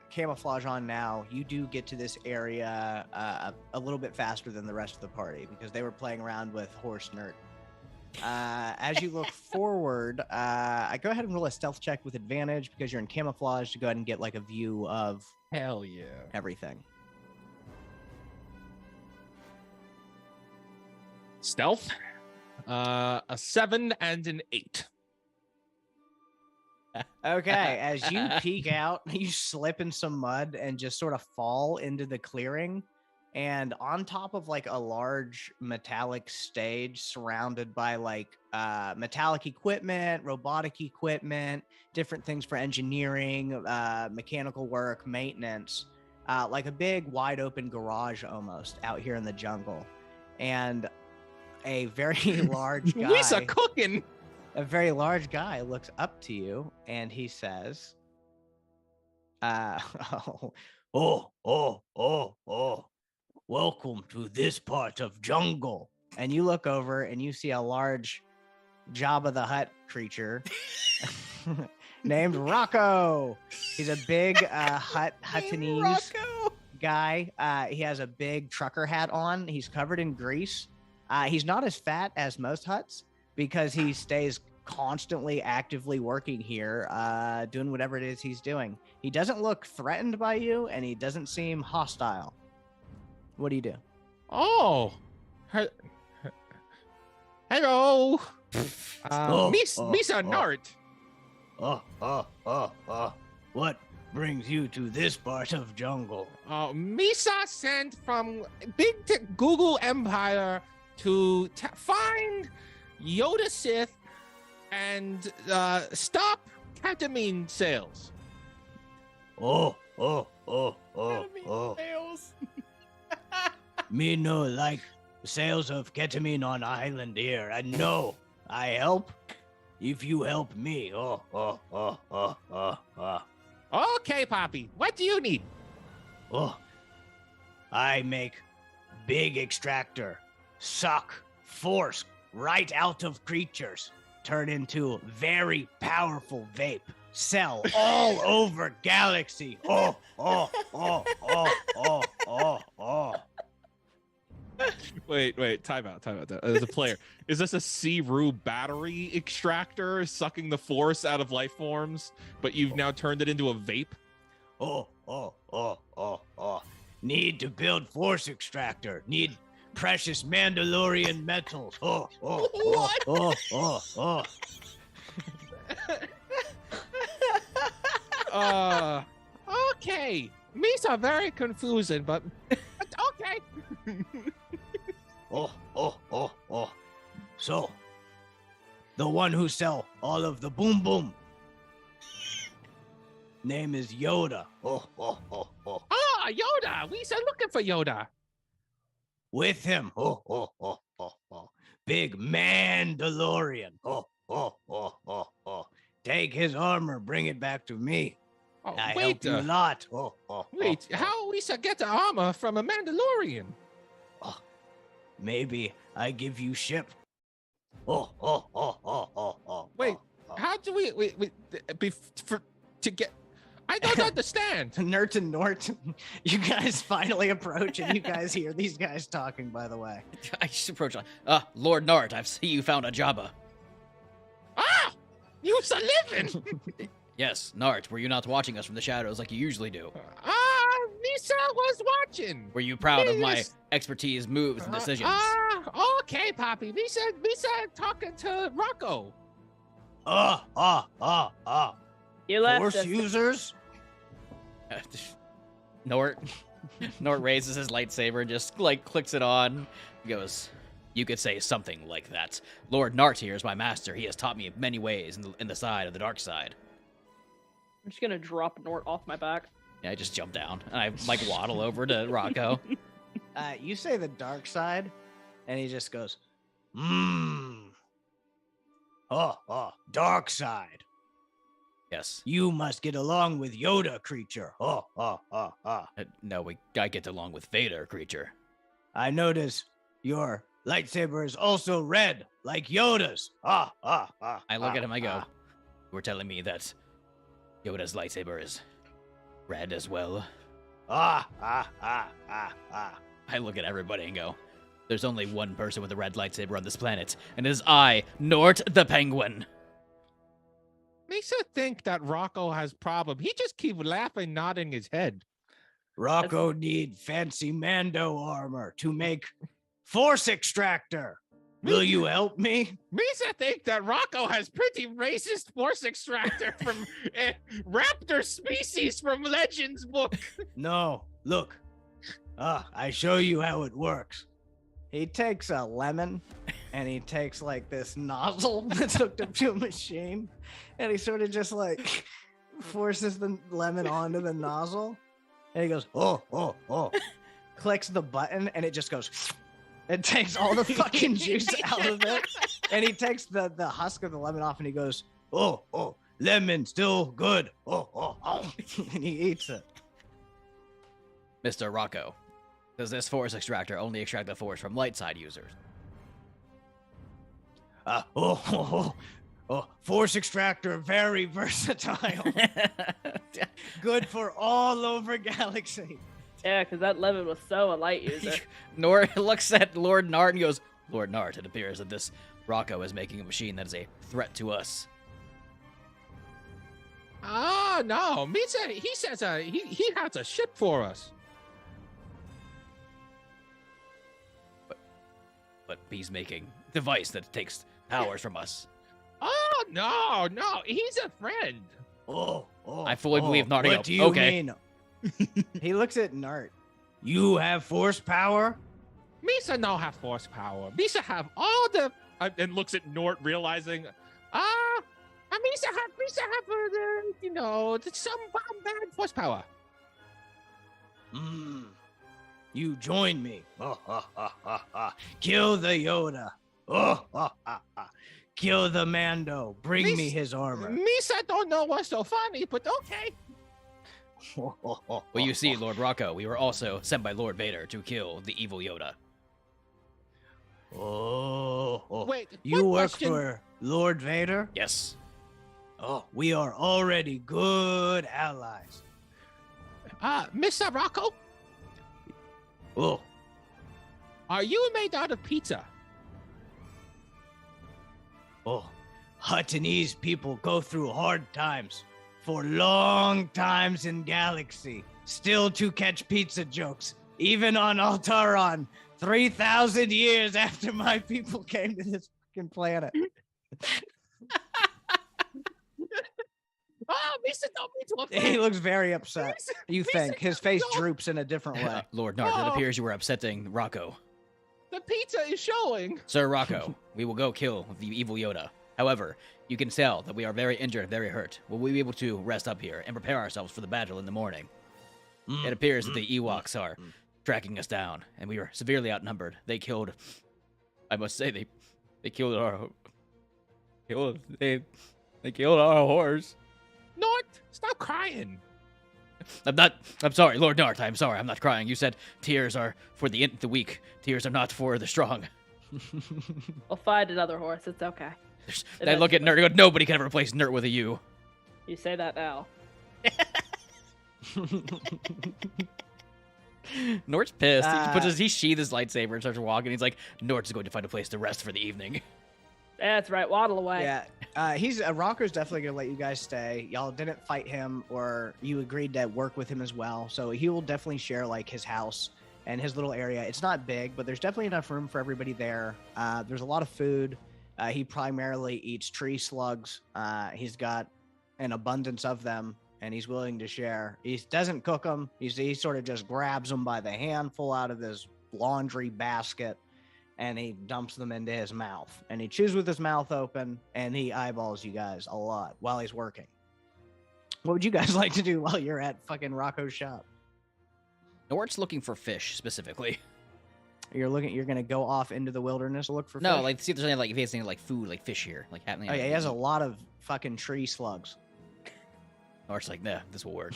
camouflage on now, you do get to this area a little bit faster than the rest of the party because they were playing around with horse Nert. As you look forward, I go ahead and roll a stealth check with advantage because you're in camouflage to go ahead and get like a view of Hell yeah. everything. Stealth. A 7 and an 8. Okay, as you peek out, you slip in some mud and just sort of fall into the clearing. And on top of like a large metallic stage surrounded by like metallic equipment, robotic equipment, different things for engineering, mechanical work, maintenance, like a big wide open garage almost out here in the jungle. And a very large guy. Misa cooking. A very large guy looks up to you and he says, welcome to this part of jungle. And you look over and you see a large Jabba the Hutt creature named Rocco. He's a big Huttonese guy. He has a big trucker hat on. He's covered in grease. He's not as fat as most Hutts because he stays constantly actively working here, doing whatever it is he's doing. He doesn't look threatened by you and he doesn't seem hostile. What do you do? Oh. Hello. Misa Nart. What brings you to this part of jungle? Misa sent from Google Empire to find Yoda Sith and stop ketamine sales. Me no like sales of ketamine on island here. And no, I help if you help me. Okay, Poppy. What do you need? I make big extractor, suck force right out of creatures, turn into very powerful vape, sell all over galaxy. Wait, time out. As a player, is this a C-Roo battery extractor sucking the force out of life forms, but you've now turned it into a vape? Need to build force extractor. Need precious Mandalorian metals. Okay. These are very confusing, but okay. So, the one who sell all of the boom boom. Name is Yoda. Ah, Yoda. We are looking for Yoda. With him. Big Mandalorian. Take his armor, bring it back to me. Oh, I wait, help you a lot. wait. How we should get the armor from a Mandalorian? Maybe I give you ship. Wait, how do we to get? I don't understand. Nert and Nort, you guys finally approach and you guys hear these guys talking, by the way. I just approach. Lord Nart, I see you found a Jabba. Ah, you are living. Yes, Nart, were you not watching us from the shadows like you usually do? Misa was watching. Were you proud of my Yes. expertise, moves, and decisions? Okay, Poppy. Misa talking to Rocco. You left Force us. users? Nort raises his lightsaber and just like clicks it on. He goes, "You could say something like that. Lord Nart here is my master. He has taught me many ways in the side of the dark side." I'm just gonna drop Nort off my back. Yeah, I just jump down and I like waddle over to Rocco. You say the dark side, and he just goes, dark side. Yes. You must get along with Yoda, creature. No, I get along with Vader, creature. I notice your lightsaber is also red, like Yoda's. I look at him, I go, "You were telling me that Yoda's lightsaber is red as well?" I look at everybody and go, "There's only one person with a red lightsaber on this planet, and it is I, Nort the Penguin." Misa think that Rocco has problem. He just keep laughing, nodding his head. Rocco need fancy Mando armor to make force extractor. Will you help me? Misa think that Rocco has pretty racist force extractor from raptor species from Legends book. No, look. I show you how it works. He takes a lemon and he takes like this nozzle that's hooked up to a machine and he sort of just like forces the lemon onto the nozzle and he goes, clicks the button and it just goes, it takes all the fucking juice out of it and he takes the husk of the lemon off and he goes, lemon still good. And he eats it. Mr. Rocco, does this force extractor only extract the force from light side users? Force extractor, very versatile. Good for all over galaxy. Yeah, because that lemon was so a light user. Nort looks at Lord Nart and goes, "Lord Nart, it appears that this Rocco is making a machine that is a threat to us." Oh no, Misa, he says he has a ship for us. But he's making a device that takes powers from us. Oh no, he's a friend. I fully believe Nart. What do you mean? He looks at Nart. You have force power? Misa no have force power. Misa have all the and looks at Nort, realizing, Misa have some bad force power. You join me. Kill the Yoda. Kill the Mando. Bring me Mis- his armor. Misa don't know what's so funny, but okay. Well, you see, Lord Rocco, we were also sent by Lord Vader to kill the evil Yoda. Wait, You one work question. for Lord Vader? Yes. Oh, we are already good allies. Mr. Rocco, Oh, are you made out of pizza? Huttonese people go through hard times for long times in galaxy, still to catch pizza jokes, even on Altaron, 3,000 years after my people came to this fucking planet. Oh, Misa don't mean to offend. He looks very upset. Misa- You Misa think his don't face know. droops in a different way. Lord Nart, it Oh. appears you were upsetting Rocco. The pizza is showing. Sir Rocco, we will go kill the evil Yoda. However, you can tell that we are very injured, very hurt. Will we be able to rest up here and prepare ourselves for the battle in the morning? It appears that the Ewoks are tracking us down, and we are severely outnumbered. They killed, I must say, they killed they killed our horse. Nort, stop crying. I'm sorry, Lord Nart, I'm sorry, I'm not crying. You said tears are for the weak. Tears are not for the strong. We'll find another horse. It's okay. I look at Nert and go, nobody can ever replace Nert with a U. You say that now. Nort's pissed. He sheathes his lightsaber and starts walking. He's like, Nort's going to find a place to rest for the evening. That's right. Waddle away. Yeah, he's Rocco's definitely gonna let you guys stay. Y'all didn't fight him, or you agreed to work with him as well. So he will definitely share like his house and his little area. It's not big, but there's definitely enough room for everybody there. There's a lot of food. He primarily eats tree slugs. He's got an abundance of them, and he's willing to share. He doesn't cook them. He sort of just grabs them by the handful out of his laundry basket, and he dumps them into his mouth. And he chews with his mouth open, and he eyeballs you guys a lot while he's working. What would you guys like to do while you're at fucking Rocco's shop? Nort's looking for fish specifically. You're gonna go off into the wilderness to look for No, fish? like see if there's any like if he has any like food, like fish here, like happening. Oh yeah, he has a lot of fucking tree slugs. Nort's like, nah, this will work.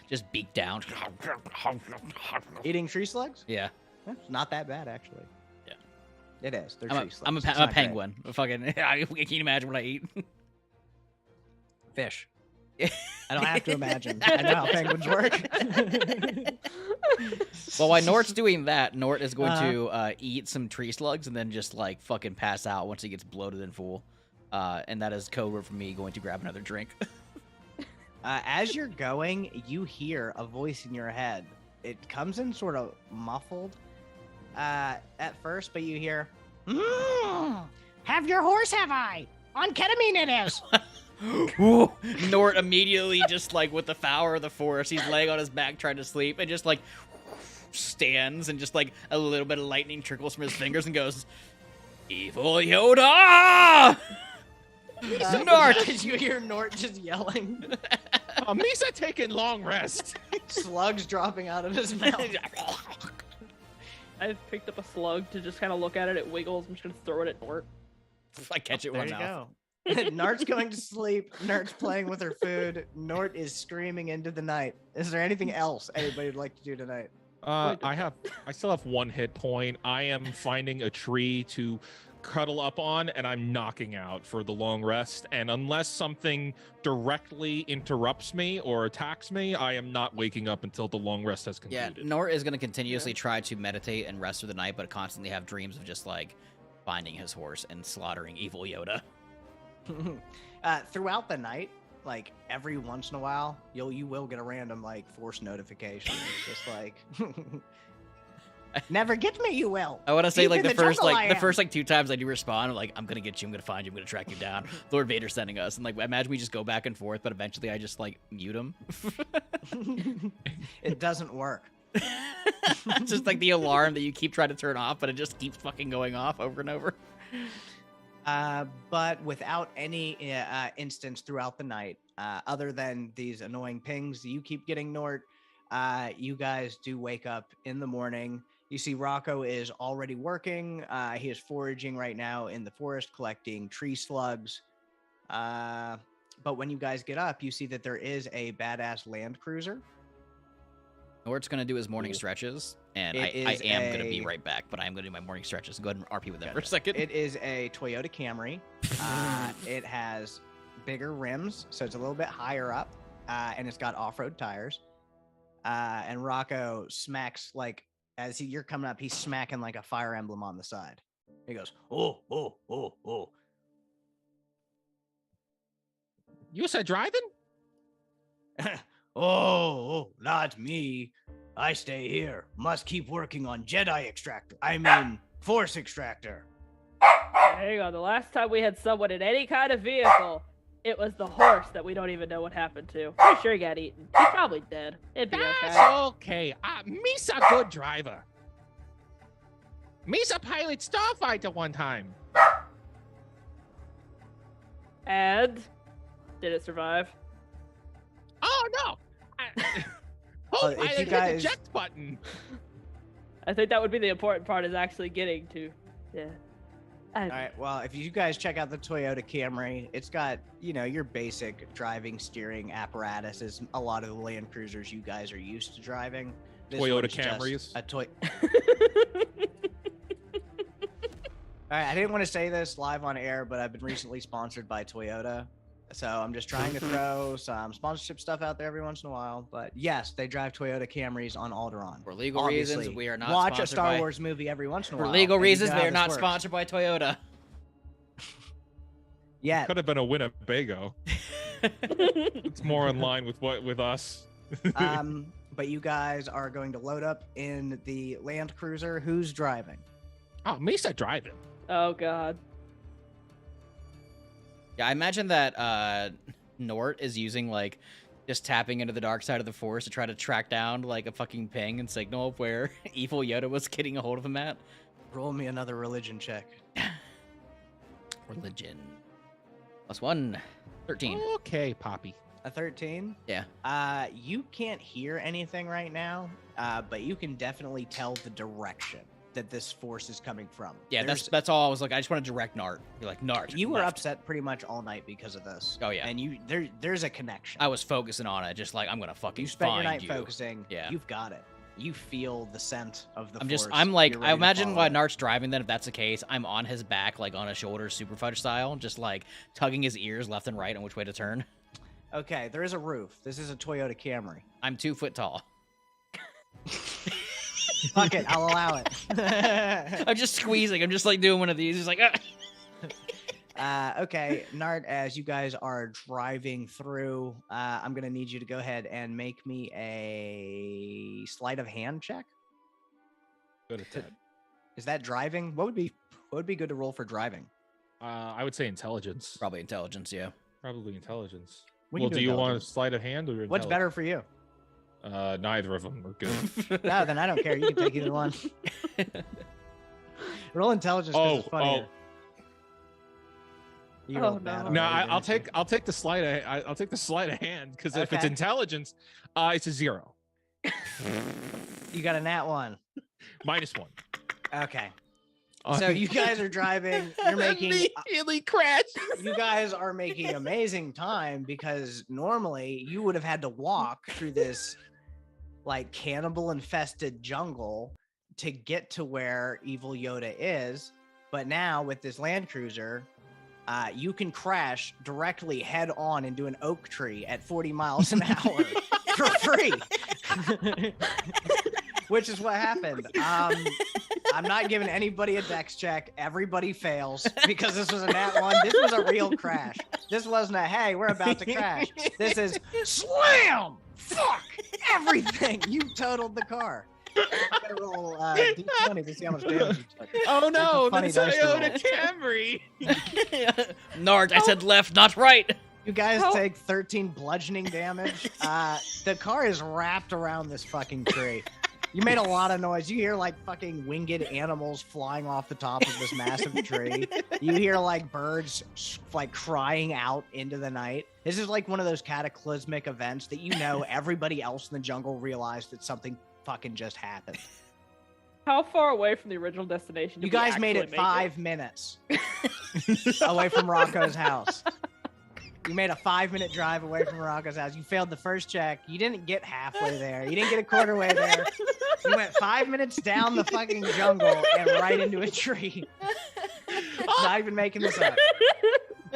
Just beak down. Eating tree slugs? Yeah. It's not that bad, actually. Yeah. It is. They're I'm tree a, slugs. I'm a, It's I'm a not great. penguin. Fucking, can you imagine what I eat? Fish. I don't have to imagine. I know how penguins work. Well, while Nort's doing that, Nort is going to eat some tree slugs and then just like fucking pass out once he gets bloated and full. And that is code word for me going to grab another drink. As you're going, you hear a voice in your head. It comes in sort of muffled at first, but you hear, have your horse, have I? On ketamine it is. Ooh, Nort immediately just like with the power of the force, he's laying on his back trying to sleep and just like stands and just like a little bit of lightning trickles from his fingers and goes, Evil Yoda! Nort! You hear Nort just yelling. Misa taking long rest. Slugs dropping out of his mouth. I've picked up a slug to just kind of look at it. It wiggles. I'm just gonna throw it at Nort. I catch it There with you my mouth. go. Nart's going to sleep. Nart's playing with her food. Nort is screaming into the night. Is there anything else anybody would like to do tonight? I still have 1 hit point. I am finding a tree to cuddle up on, and I'm knocking out for the long rest. And unless something directly interrupts me or attacks me, I am not waking up until the long rest has Yeah, concluded. Nort is going to continuously try to meditate and rest through the night, but constantly have dreams of just like finding his horse and slaughtering evil Yoda. Throughout the night, like every once in a while, you will get a random like force notification. It's just like never get me, you will. I want to say Deep like in the first jungle like I the am. first like 2 times I do respond, I'm like, I'm gonna get you, I'm gonna find you, I'm gonna track you down. Lord Vader's sending us, and like imagine we just go back and forth, but eventually I just like mute him. It doesn't work. It's just like the alarm that you keep trying to turn off, but it just keeps fucking going off over and over. But without any instance throughout the night, other than these annoying pings you keep getting, Nort, You guys do wake up in the morning. You see Rocco is already working. He is foraging right now in the forest, collecting tree slugs. But when you guys get up, you see that there is a badass land cruiser. Nort's gonna do his morning stretches, and I am gonna be right back, but I'm gonna do my morning stretches. Go ahead and RP with them for a second. It is a Toyota Camry. It has bigger rims, so it's a little bit higher up, and it's got off-road tires. And Rocco smacks, like, as you're coming up, he's smacking like a fire emblem on the side. He goes, oh, oh, oh, oh. You said driving? Oh, not me. I stay here. Must keep working on Jedi extractor. I mean, Force extractor. Hang on, the last time we had someone in any kind of vehicle, it was the horse that we don't even know what happened to. Pretty sure he got eaten. He's probably dead. It'd be That's okay. okay. Me's a good driver. Me's a pilot starfighter one time. And did it survive? Oh, no. If you hit guys- the eject button. I think that would be the important part, is actually getting to. Yeah. All right. Well, if you guys check out the Toyota Camry, it's got, your basic driving steering apparatus as a lot of the Land Cruisers you guys are used to driving. This Toyota one's just Camrys. A toy. All right. I didn't want to say this live on air, but I've been recently sponsored by Toyota. So I'm just trying to throw some sponsorship stuff out there every once in a while. But yes, they drive Toyota Camrys on Alderaan. For legal Obviously, reasons, we are not watch a sponsored Star by... Wars movie every once in a For while. legal and you reasons, know they how are this not works. sponsored by Toyota. Yeah. Could have been a Winnebago. It's more in line with us. But you guys are going to load up in the Land Cruiser. Who's driving? Oh, Me's a driving. Oh, God. Yeah, I imagine that Nort is using, like, just tapping into the dark side of the Force to try to track down, like, a fucking ping and signal of where evil Yoda was getting a hold of him at. Roll me another religion check. Religion. +1. 13. Okay, Poppy. A 13? Yeah. You can't hear anything right now, but you can definitely tell the direction that this force is coming from. Yeah, There's- that's all I was like. I just want to direct Nart. Be like, Nart. You were left. upset pretty much all night because of this. Oh, yeah. And there's a connection. I was focusing on it, just like, I'm going to fucking You spent find your night you. focusing. Yeah. You've got it. You feel the scent of the force. I'm like, You're I ready to imagine follow why it. Nart's driving then, if that's the case. I'm on his back, like on his shoulders, super fudge style, just like tugging his ears left and right on which way to turn. Okay, there is a roof. This is a Toyota Camry. I'm 2 foot tall. Fuck it, I'll allow it. I'm just squeezing. I'm just like doing one of these. Just like, Okay, Nart, as you guys are driving through, I'm gonna need you to go ahead and make me a sleight of hand check. Good at that. Is that driving? What would be good to roll for driving? I would say intelligence. probably intelligence, yeah. Probably intelligence. We Well, can do you want a intelligence. sleight of hand or What's intelligence? better for you? Neither of them are good. No, then I don't care. You can take either one. Roll intelligence. 'Cause it's funnier. You Oh, rolled bad no. No, already, I'll didn't you? take the sleight of I'll take the sleight of hand because if it's Okay. intelligence, it's a 0. You got a nat one. -1. Okay. So you guys are driving. You're making. immediately crash. You guys are making amazing time because normally you would have had to walk through this like cannibal infested jungle to get to where evil Yoda is. But now with this Land Cruiser, you can crash directly head on into an oak tree at 40 miles an hour for free. Which is what happened. I'm not giving anybody a dex check. Everybody fails because this was a nat 1. This was a real crash. This wasn't a, hey, we're about to crash. This is slam! Fuck! Everything! You totaled the car. I'm gonna roll D20 to see how much damage you took. Oh no, the funny dice to roll. Toyota Camry. Nart, I said left, not right. You guys How- take 13 bludgeoning damage. The car is wrapped around this fucking tree. You made a lot of noise. You hear like fucking winged animals flying off the top of this massive tree. You hear like birds like crying out into the night. This is like one of those cataclysmic events that everybody else in the jungle realized that something fucking just happened. How far away from the original destination? You guys made it 5 minutes away from Rocco's house. You made a 5-minute drive away from Rocco's house. You failed the first check. You didn't get halfway there. You didn't get a quarter way there. You went 5 minutes down the fucking jungle and right into a tree. Not even making this up.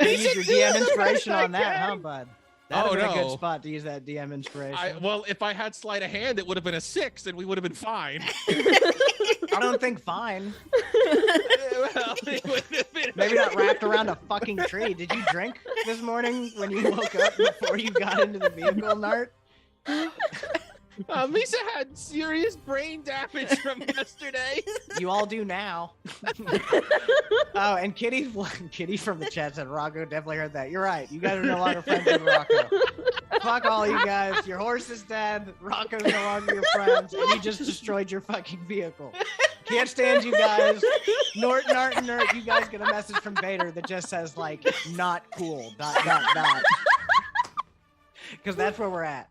You used your DM inspiration on that, huh, bud? That would have been a good spot to use that DM inspiration. Well, if I had sleight of hand, it would have been a 6, and we would have been fine. I don't think fine. Well, it would have been Maybe not wrapped around a fucking tree. Did you drink this morning when you woke up before you got into the vehicle, Nart? Lisa had serious brain damage from yesterday. You all do now. Oh, and Kitty from the chat said Rocco definitely heard that. You're right. You guys are no longer friends with Rocco. Fuck all you guys. Your horse is dead. Rocco's no longer your friends, and you just destroyed your fucking vehicle. Can't stand you guys. Nort, you guys get a message from Vader that just says like not cool. ... Because that's where we're at.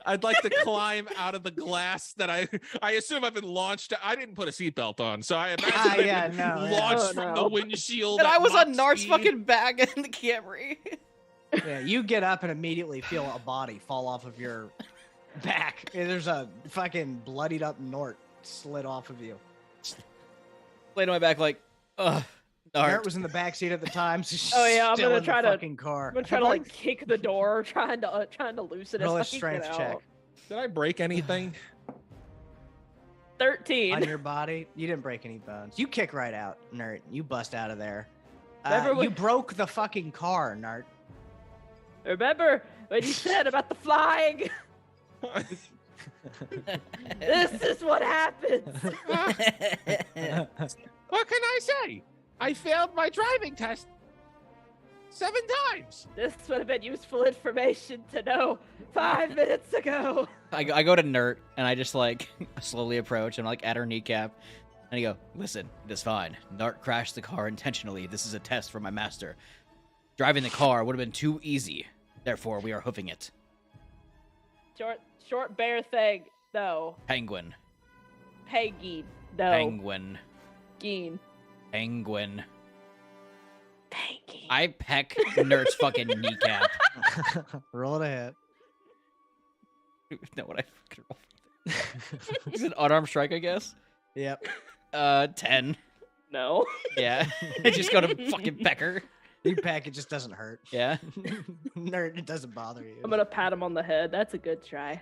I'd like to climb out of the glass that I assume I've been launched. I didn't put a seatbelt on, so I imagine I've been launched from the windshield. And I was on Mach Nart's speed. fucking back in the Camry. Yeah, you get up and immediately feel a body fall off of your back. There's a fucking bloodied up Nort slid off of you. Laid on my back like, ugh. Nort was in the back seat at the time. So she's Oh, yeah, I'm still gonna in try the to- fucking car. I'm gonna try to like kick the door, trying to loosen it. Roll a so I can get strength check out. Did I break anything? 13. on your body. You didn't break any bones. You kick right out, Nert. You bust out of there. Remember You when- broke the fucking car, Nert. Remember what you said about the flying? This is what happens. What can I say? I failed my driving test 7 times. This would have been useful information to know 5 minutes ago. I go to Nert and I just like slowly approach and like at her kneecap, and I go, "Listen, it is fine. Nart crashed the car intentionally. This is a test for my master. Driving the car would have been too easy. Therefore, we are hoofing it." Short bear thing, though. Penguin. Peggy, no. Penguin. Geen. Penguin. Peggy. I peck Nert's fucking kneecap. Roll it ahead. Know what I fucking rolled? Is it unarmed strike, I guess? Yep. 10. No. Yeah. I just got to fucking peck her. You peck, it just doesn't hurt. Yeah. Nerd, it doesn't bother you. I'm gonna pat him on the head. That's a good try.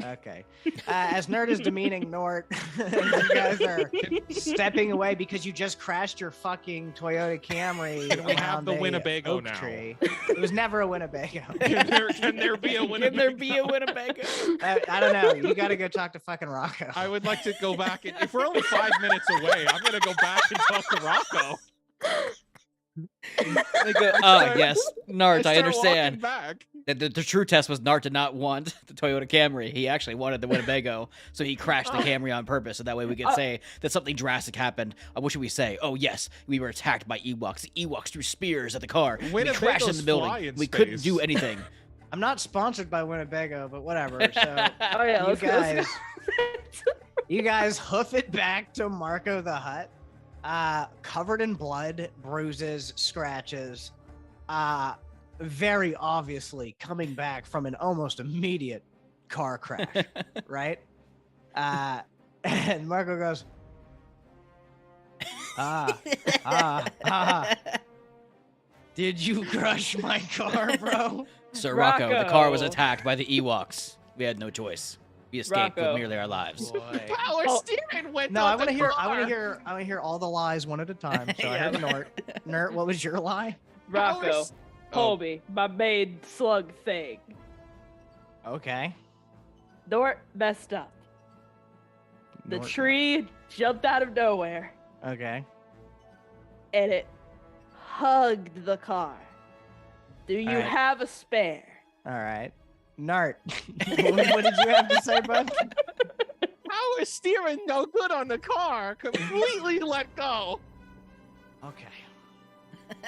Okay. As Nerd is demeaning Nort, you guys are stepping away because you just crashed your fucking Toyota Camry. Can we have around the a Winnebago oak now? Tree. It was never a Winnebago. Can there be a Can Winnebago? there be a Winnebago? I don't know. You got to go talk to fucking Rocco. I would like to go back. And, if we're only 5 minutes away, I'm going to go back and talk to Rocco. They go, yes, Nart, I Start understand. walking back. The true test was Nart did not want the Toyota Camry. He actually wanted the Winnebago, so he crashed the Camry on purpose, so that way we could say that something drastic happened. What should we say? Oh, yes, we were attacked by Ewoks. The Ewoks threw spears at the car. We crashed in Winnebagos the building. fly in We couldn't space. do anything. I'm not sponsored by Winnebago, but whatever. So Oh yeah, you let's guys, go. you guys hoof it back to Marco the Hut, covered in blood, bruises, scratches, very obviously coming back from an almost immediate car crash, right? And Marco goes, did you crush my car, bro? Sir Rocco, the car was Rocco. attacked by the Ewoks. We had no choice. We escaped with Rocco. merely our lives. Boy. Power Oh. steering went No, on I want to the hear. car. I want to hear all the lies one at a time. So I Yeah. have Nort. Nort, what was your lie? Rocco, Powers- told me my main slug thing. Okay. Nort messed up. The Nort- tree jumped out of nowhere Okay. and it hugged the car. Do you Alright. have a spare? All right. Nart, what did you have to say, bud? I was steering no good on the car. Completely let go. Okay.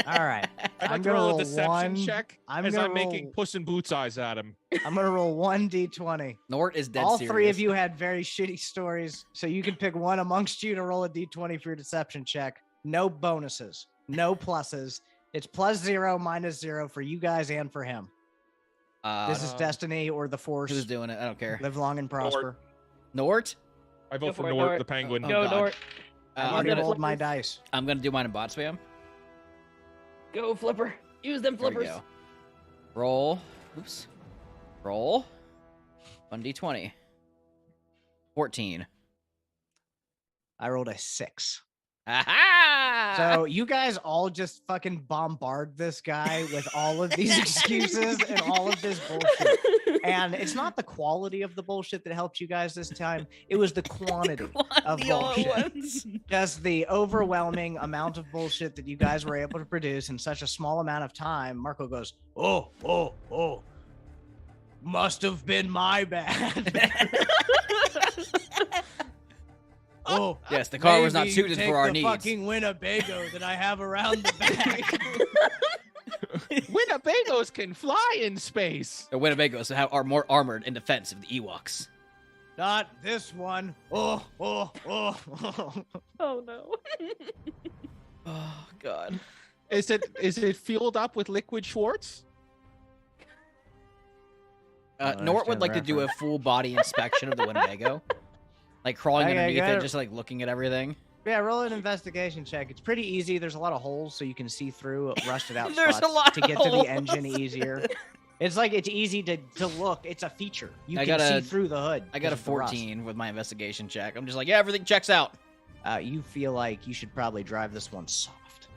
All right. I'd I'm like to gonna roll a roll deception one. check I'm as gonna I'm making roll- Puss in Boots eyes at him. I'm gonna roll 1d20. Nort is dead All serious. three of you had very shitty stories, so you can pick one amongst you to roll a d20 for your deception check. No bonuses, no pluses. It's +0, -0 for you guys and for him. This is destiny or the force. Who's doing it? I don't care. Live long and prosper. Nort? I Go vote for for it, Nort Nort. the penguin. Oh, Go, God. Nort. I've I'm already gonna rolled my dice. do mine in bot spam. Go, Flipper. Use them There we flippers. go. Roll. Oops. Roll. 1d20. 14. I rolled a 6. Aha! So you guys all just fucking bombard this guy with all of these excuses and all of this bullshit. And it's not the quality of the bullshit that helped you guys this time. It was the quantity of The all bullshit. ones. Just the overwhelming amount of bullshit that you guys were able to produce in such a small amount of time. Marco goes, oh, must have been my bad. Oh, Yes, the car was not maybe you suited take for our the needs. fucking Winnebago that I have around the back. Winnebagos can fly in space. The Winnebagos are more armored in defense of the Ewoks. Not this one. Oh. Oh no. Oh, God. Is it fueled up with liquid Schwartz? Nort would like to do a full body inspection of the Winnebago. Like crawling Okay, underneath got it, it. just like looking at everything. Yeah, roll an investigation check. It's pretty easy. There's a lot of holes, so you can see through rusted out There's a spots lot to of get to holes. the engine easier. It's like it's easy to look. It's a feature. You I can got see a- through the hood. I got a 'cause of the rust. 14 with my investigation check. I'm just like, yeah, everything checks out. You feel like you should probably drive this one soft.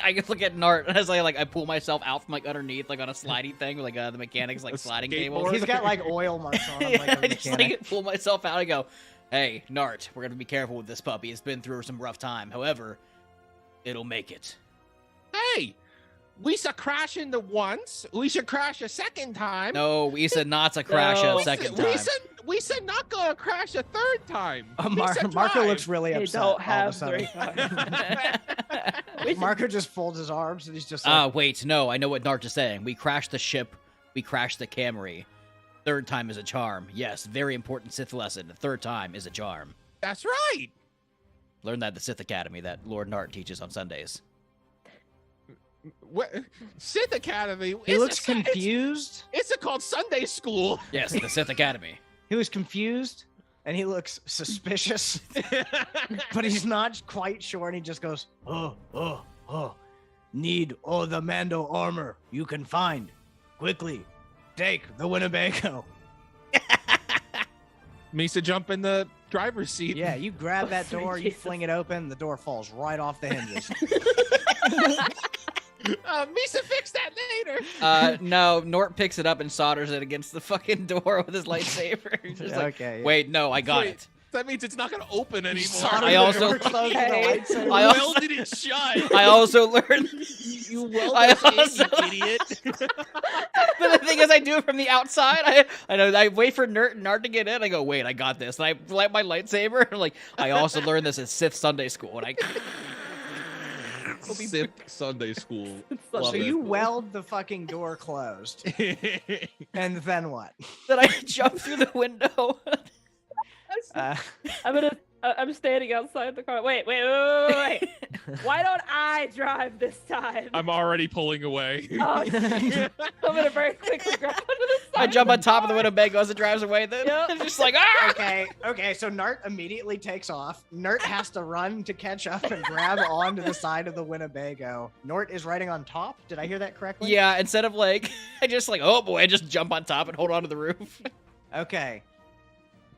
I can look at Nart as I pull myself out from like underneath, like on a slidey thing, with like the mechanics like A sliding skateboard? cables. He's got like oil marks on him, like Yeah, a I just mechanic. like pull myself out and go, hey, Nart, we're gonna be careful with this puppy. It's been through some rough time. However, it'll make it. Hey, we should crash into once. We should crash a second time. No, we said not to crash No. a second time. We said not gonna crash a third time. Marco drive. looks really They upset. don't all have of a sudden. 3 times. Marco just folds his arms and he's just like, Ah, wait, no, I know what Nart is saying. We crashed the ship. We crashed the Camry. Third time is a charm. Yes, very important Sith lesson. The third time is a charm. That's right. Learn that at the Sith Academy that Lord Nart teaches on Sundays. What? Sith Academy. he looks confused. It's called Sunday school. Yes, the Sith Academy. He was confused and he looks suspicious, but he's not quite sure. And he just goes, oh. Need all the Mando armor you can find. Quickly, take the Winnebago. Misa jump in the driver's seat. Yeah, you grab that Sweet door, you Jesus. fling it open, the door falls right off the hinges. Misa fix that later. No, Nort picks it up and solders it against the fucking door with his lightsaber. He's just like, Okay, yeah. wait, no, I got Wait. it. That means it's not gonna open anymore. Solder I the also- door closed with a Okay. lightsaber. I also- welded it shut. I also learned. You welded I it in, also- you idiot. But the thing is, I do it from the outside. I wait for Nart to get in. I go, wait, I got this. And I light my lightsaber. And I'm like, I also learned this at Sith Sunday school. And I. Sith Sunday school. So Love you it. weld the fucking door closed, and then what? Then I jump through the window. I'm standing outside the car. Wait. Why don't I drive this time? I'm already pulling away. Oh, shit. I'm gonna very quickly grab onto the side. I jump on of top of the car. Winnebago as it drives away. Then Yep. it's just like, ah! Okay, so Nart immediately takes off. Nart has to run to catch up and grab onto the side of the Winnebago. Nort is riding on top. Did I hear that correctly? Yeah, instead of like, I just like, oh boy, I just jump on top and hold on to the roof. Okay.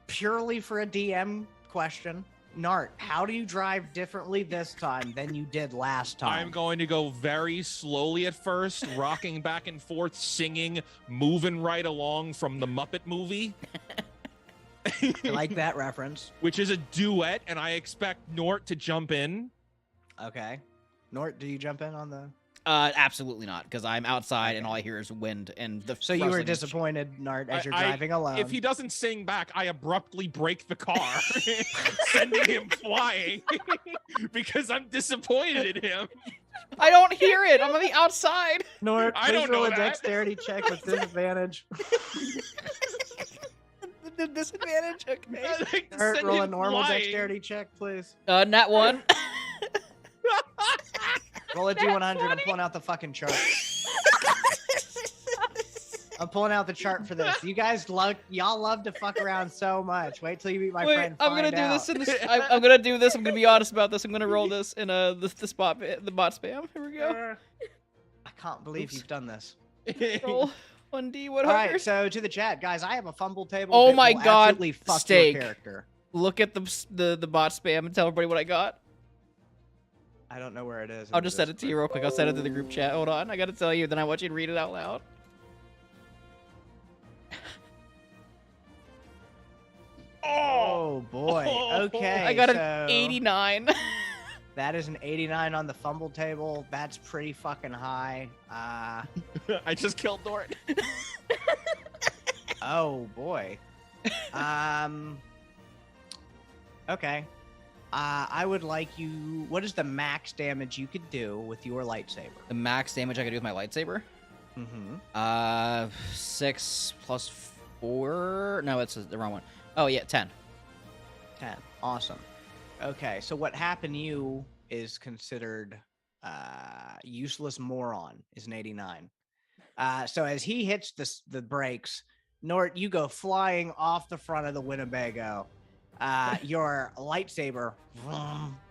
Purely for a DM question, Nart, how do you drive differently this time than you did last time? I'm going to go very slowly at first, rocking back and forth, singing, moving right along from the Muppet movie, I like that reference. which is a duet, and I expect Nort to jump in. Okay. Nort, do you jump in on the... Absolutely not, because I'm outside and all I hear is wind and the. So you were rustling is- disappointed, Nart, as you're I- driving alone. If he doesn't sing back, I abruptly break the car, sending him flying because I'm disappointed in him. I don't hear it. I'm on the outside. Nort, I please don't roll know a that. dexterity check with disadvantage. The disadvantage. Okay. I like to Nart, send roll a him normal flying. dexterity check, please. Nat 1. Roll a D100. I'm pulling out the fucking chart. I'm pulling out the chart for this. You guys y'all love to fuck around so much. Wait till you meet my Wait, friend. I'm gonna find do out. this in this. I'm gonna do this. I'm gonna be honest about this. I'm gonna roll this in the bot spam. Here we go. I can't believe you've done this. Roll 1d. All right, so to the chat, guys, I have a fumble table. Oh that my will God, absolutely fuck steak. your character. Look at the bot spam and tell everybody what I got. I don't know where it is. I'll just send it to you real quick. I'll send it to the group chat. Hold on. I gotta tell you. Then I want you to read it out loud. Oh boy. Okay. I got so an 89. That is an 89 on the fumble table. That's pretty fucking high. I just killed Nort. Oh boy. Okay. I would like you. What is the max damage you could do with your lightsaber? The max damage I can do with my lightsaber? Mm-hmm. 6 plus 4. No, it's the wrong one. Oh yeah, 10. 10. Awesome. Okay, so what happened to you is considered useless moron is an 89. So as he hits the brakes, Nort, you go flying off the front of the Winnebago. Your lightsaber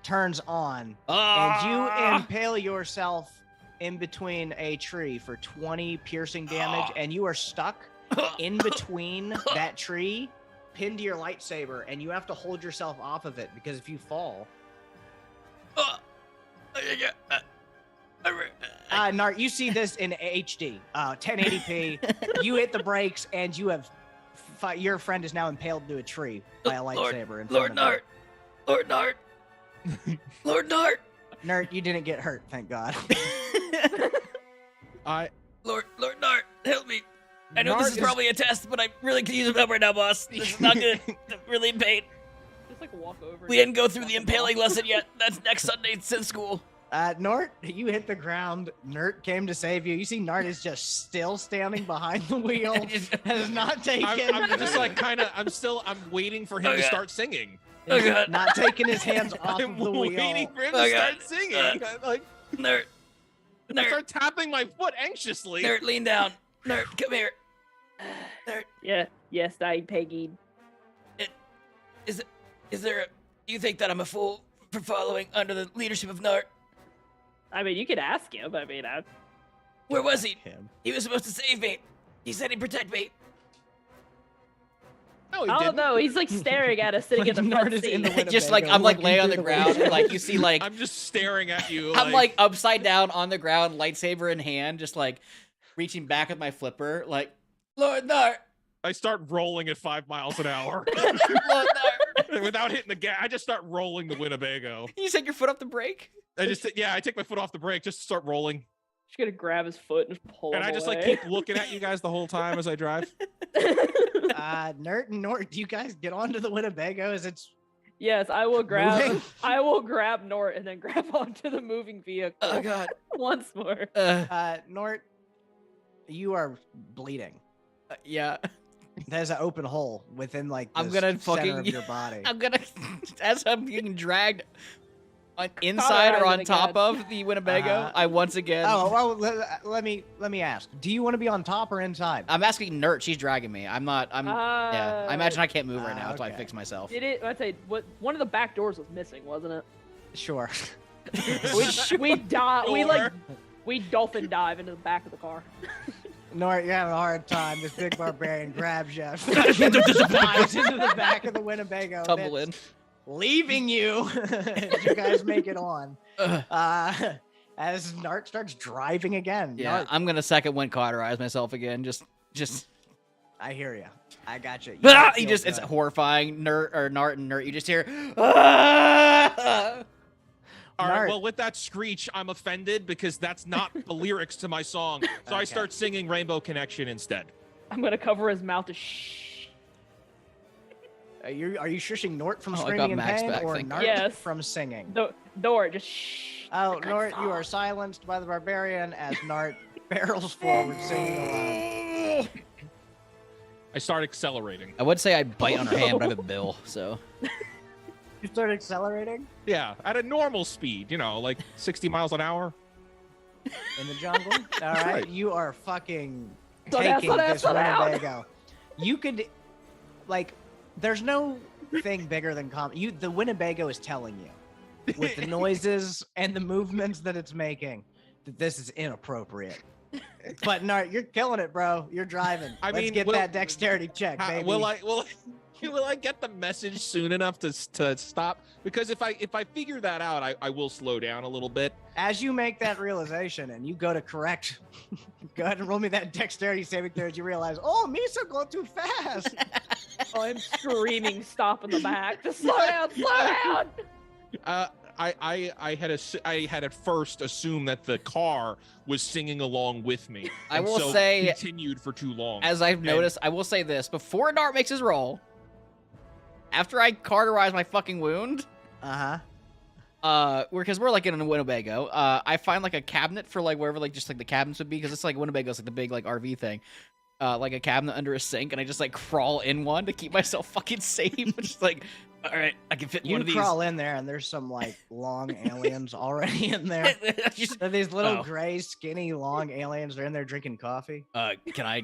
turns on, and you impale yourself in between a tree for 20 piercing damage, and you are stuck in between that tree, pinned to your lightsaber, and you have to hold yourself off of it, because if you fall... Nart, you see this in HD, 1080p. You hit the brakes, and you have... your friend is now impaled to a tree by a lightsaber. In front of you. Lord Nart! Lord Nart! Nart, you didn't get hurt, thank God. Lord Nart, help me. I know Nart this is probably a test, but I really could use some help right now, boss. This is not good. I'm really in pain. Just like walk over. We didn't go through the impaling lesson yet. That's next Sunday at Sith school. Nort, you hit the ground. Nert came to save you. You see Nart is just still standing behind the wheel. Has not taken... I'm just like I'm waiting for him to start singing. Oh God. Not taking his hands off I'm of the wheel. waiting for him Oh, to God. start singing. I'm like, Nert. I start tapping my foot anxiously. Nert, lean down. Nert, come here. Nert, Yeah. Yes, I Peggy. is there a... Do you think that I'm a fool for following under the leadership of Nart? I mean, you could ask him. I mean, Where was he? Him. He was supposed to save me. He said he'd protect me. No, he I don't didn't. know. He's like staring at us sitting in the Nart front is in seat. the Just like, Winnebago, I'm like looking laying on through the ground. window. Like, you see like... I'm just staring at you. I'm like upside down on the ground, lightsaber in hand, just like reaching back with my flipper, like, Lord Nart, I start rolling at 5 miles an hour Lord Nart. without hitting the gas. I just start rolling the Winnebago. You take your foot off the brake? I take my foot off the brake just to start rolling, She's gonna grab his foot and just pull and him I just away. like keep looking at you guys the whole time as I drive. Nert and Nort, do you guys get onto the Winnebago as it's... Yes, I will grab. Moving? I will grab Nort and then grab onto the moving vehicle Oh God. once more. Nort, you are bleeding. Yeah. There's an open hole within like the I'm gonna center fucking- of your body. I'm gonna, as I'm being dragged on inside or on Cauterize it top again. of the Winnebago, Uh-huh. I once again. Oh, well, let me ask. Do you want to be on top or inside? I'm asking Nert. She's dragging me. I'm not. I'm. Yeah. I imagine I can't move right now, so I okay. fix myself. Did it? I'd say what one of the back doors was missing, wasn't it? Sure. We dolphin dive into the back of the car. Nort, you're having a hard time. This big barbarian grabs you, dives into the back of the Winnebago, and Tumble it's in. leaving you. As you guys make it on. Ugh. As Nart starts driving again. Yeah. Nart, I'm gonna second wind cauterize myself again. Just. I hear you. I got you. Ah! You just. It's horrifying. Nart and Nert. You just hear. Ah! All right, Nart. well, with that screech, I'm offended because that's not the lyrics to my song. So I Okay. start singing Rainbow Connection instead. I'm gonna cover his mouth to shh. Are you shushing Nort from Oh, I got screaming in Max pain back, or thank Nart Yes. from singing? No, Nort, just shh. Oh, It's a good Nort, you song. are silenced by the barbarian as Nart barrels forward singing aloud. I start accelerating. I would say I bite on her hand, but I have a bill, so. You start accelerating Yeah, at a normal speed, like 60 miles an hour. in the jungle. All right, right. you are fucking Slow down, taking slow down, this slow down. Winnebago. You could, like, there's no thing bigger than the Winnebago is telling you with the noises and the movements that it's making that this is inappropriate. But Nart, you're killing it, bro. You're driving. I Let's mean, get will- that dexterity check, baby. Will I get the message soon enough to stop? Because if I figure that out, I will slow down a little bit. As you make that realization and you go to correct, go ahead and roll me that dexterity saving throw as you realize, oh, Misa going too fast. Oh, I'm screaming, stop in the back. Just slow down, slow down. I had at first assumed that the car was singing along with me. I and will so say- continued for too long. As I've noticed, I will say this. Before Nart makes his roll, after I cauterize my fucking wound, because we're like in a Winnebago, I find like a cabinet for like wherever like just like the cabinets would be, because it's like Winnebago's like the big like RV thing. Like a cabinet under a sink, and I just like crawl in one to keep myself fucking safe. Just like, all right, I can fit You one of these. crawl in there and there's some like long aliens already in there. Just, They're these little Oh. gray, skinny, long aliens. They're in there drinking coffee. can I?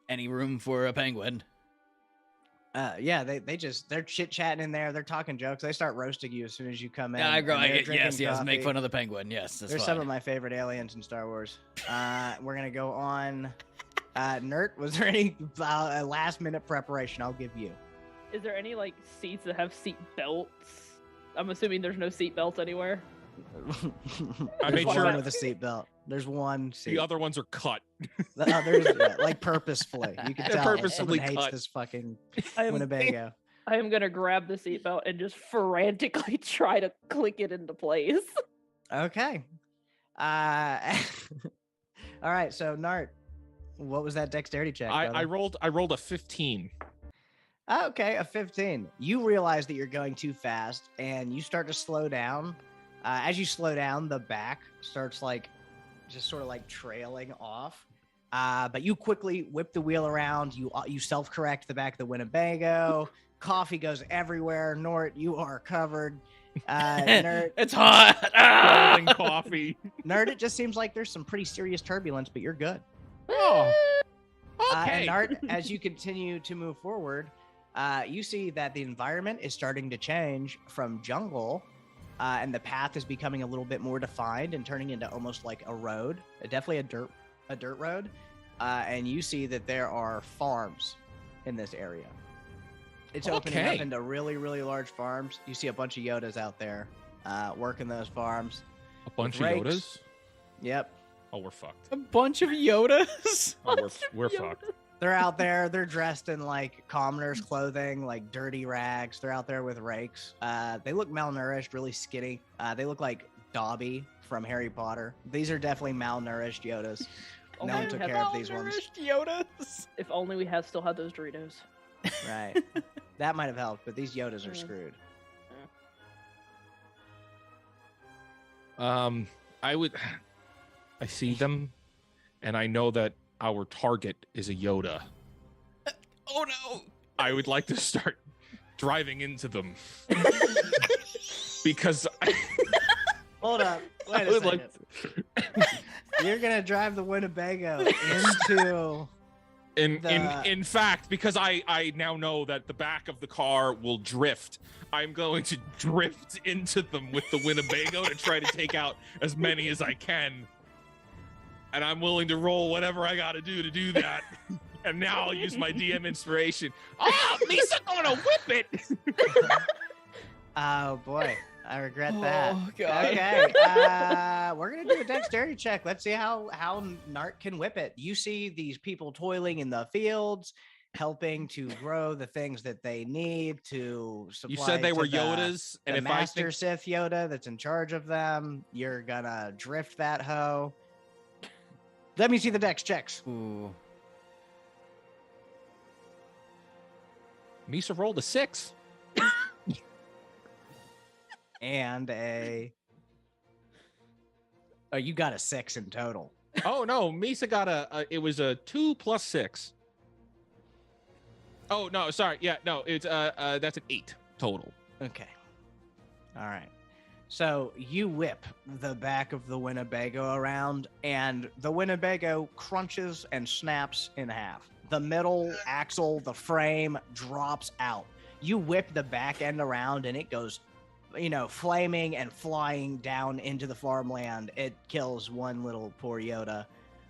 Any room for a penguin? Yeah, they're chit chatting in there. They're talking jokes. They start roasting you as soon as you come in. Yeah, I grow. and they're Yes, drinking yes. Make coffee. fun of the penguin. Yes, that's They're fine. some of my favorite aliens in Star Wars. We're gonna go on. Nert, was there any last minute preparation? I'll give you. Is there any like seats that have seat belts? I'm assuming there's no seat belts anywhere. I There's made one sure- with a seatbelt. There's one seat. the other ones are cut. The others, like purposefully. You can They're tell purposefully someone hates cut. this fucking I am, Winnebago. I am gonna grab the seatbelt and just frantically try to click it into place. Okay. All right. So Nart, what was that dexterity check? I brother? rolled a 15. Okay, a 15. You realize that you're going too fast and you start to slow down. As you slow down, the back starts like just sort of like trailing off. But you quickly whip the wheel around. You self-correct the back of the Winnebago. Coffee goes everywhere. Nort, you are covered. Nerd, It's hot. Ah! Holding coffee. Nerd, it just seems like there's some pretty serious turbulence, but you're good. Oh, And okay. Nart, as you continue to move forward, you see that the environment is starting to change from jungle, and the path is becoming a little bit more defined and turning into almost like a road, definitely a dirt road. And you see that there are farms in this area. It's opening up Okay. into really, really large farms. You see a bunch of Yodas out there working those farms. A bunch of rakes. Yodas. Yep. Oh, we're fucked. A bunch of Yodas. Oh, Bunch of we're Yodas. fucked. They're out there. They're dressed in like commoners' clothing, like dirty rags. They're out there with rakes. They look malnourished, really skinny. They look like Dobby from Harry Potter. These are definitely malnourished Yodas. Oh, No one we took had care of these ones. Malnourished Yodas. If only we still had those Doritos. Right. That might have helped, but these Yodas are Mm. screwed. I see them, and I know that our target is a Yoda. Oh no. I would like to start driving into them because Hold up. Wait I a would second. like. You're gonna drive the Winnebago into. In fact, because I now know that the back of the car will drift, I'm going to drift into them with the Winnebago to try to take out as many as I can. And I'm willing to roll whatever I got to do that. And now I'll use my DM inspiration. Oh, Lisa gonna whip it. Oh boy, I regret that. Oh god. Okay, we're gonna do a dexterity check. Let's see how Nart can whip it. You see these people toiling in the fields. helping to grow the things that they need to supply. You said they to were the- Yodas, and the if Master I think Sith Yoda that's in charge of them. You're gonna drift that hoe. Let me see the dex checks. Ooh. Misa rolled a 6. And oh, you got a 6 in total. Oh no, Misa got it was a 2 plus 6. Oh no, sorry. Yeah, no, it's that's an 8 total. Okay. All right. So you whip the back of the Winnebago around, and the Winnebago crunches and snaps in half. The middle axle, the frame drops out. You whip the back end around, and it goes, flaming and flying down into the farmland. It kills one little poor Yoda.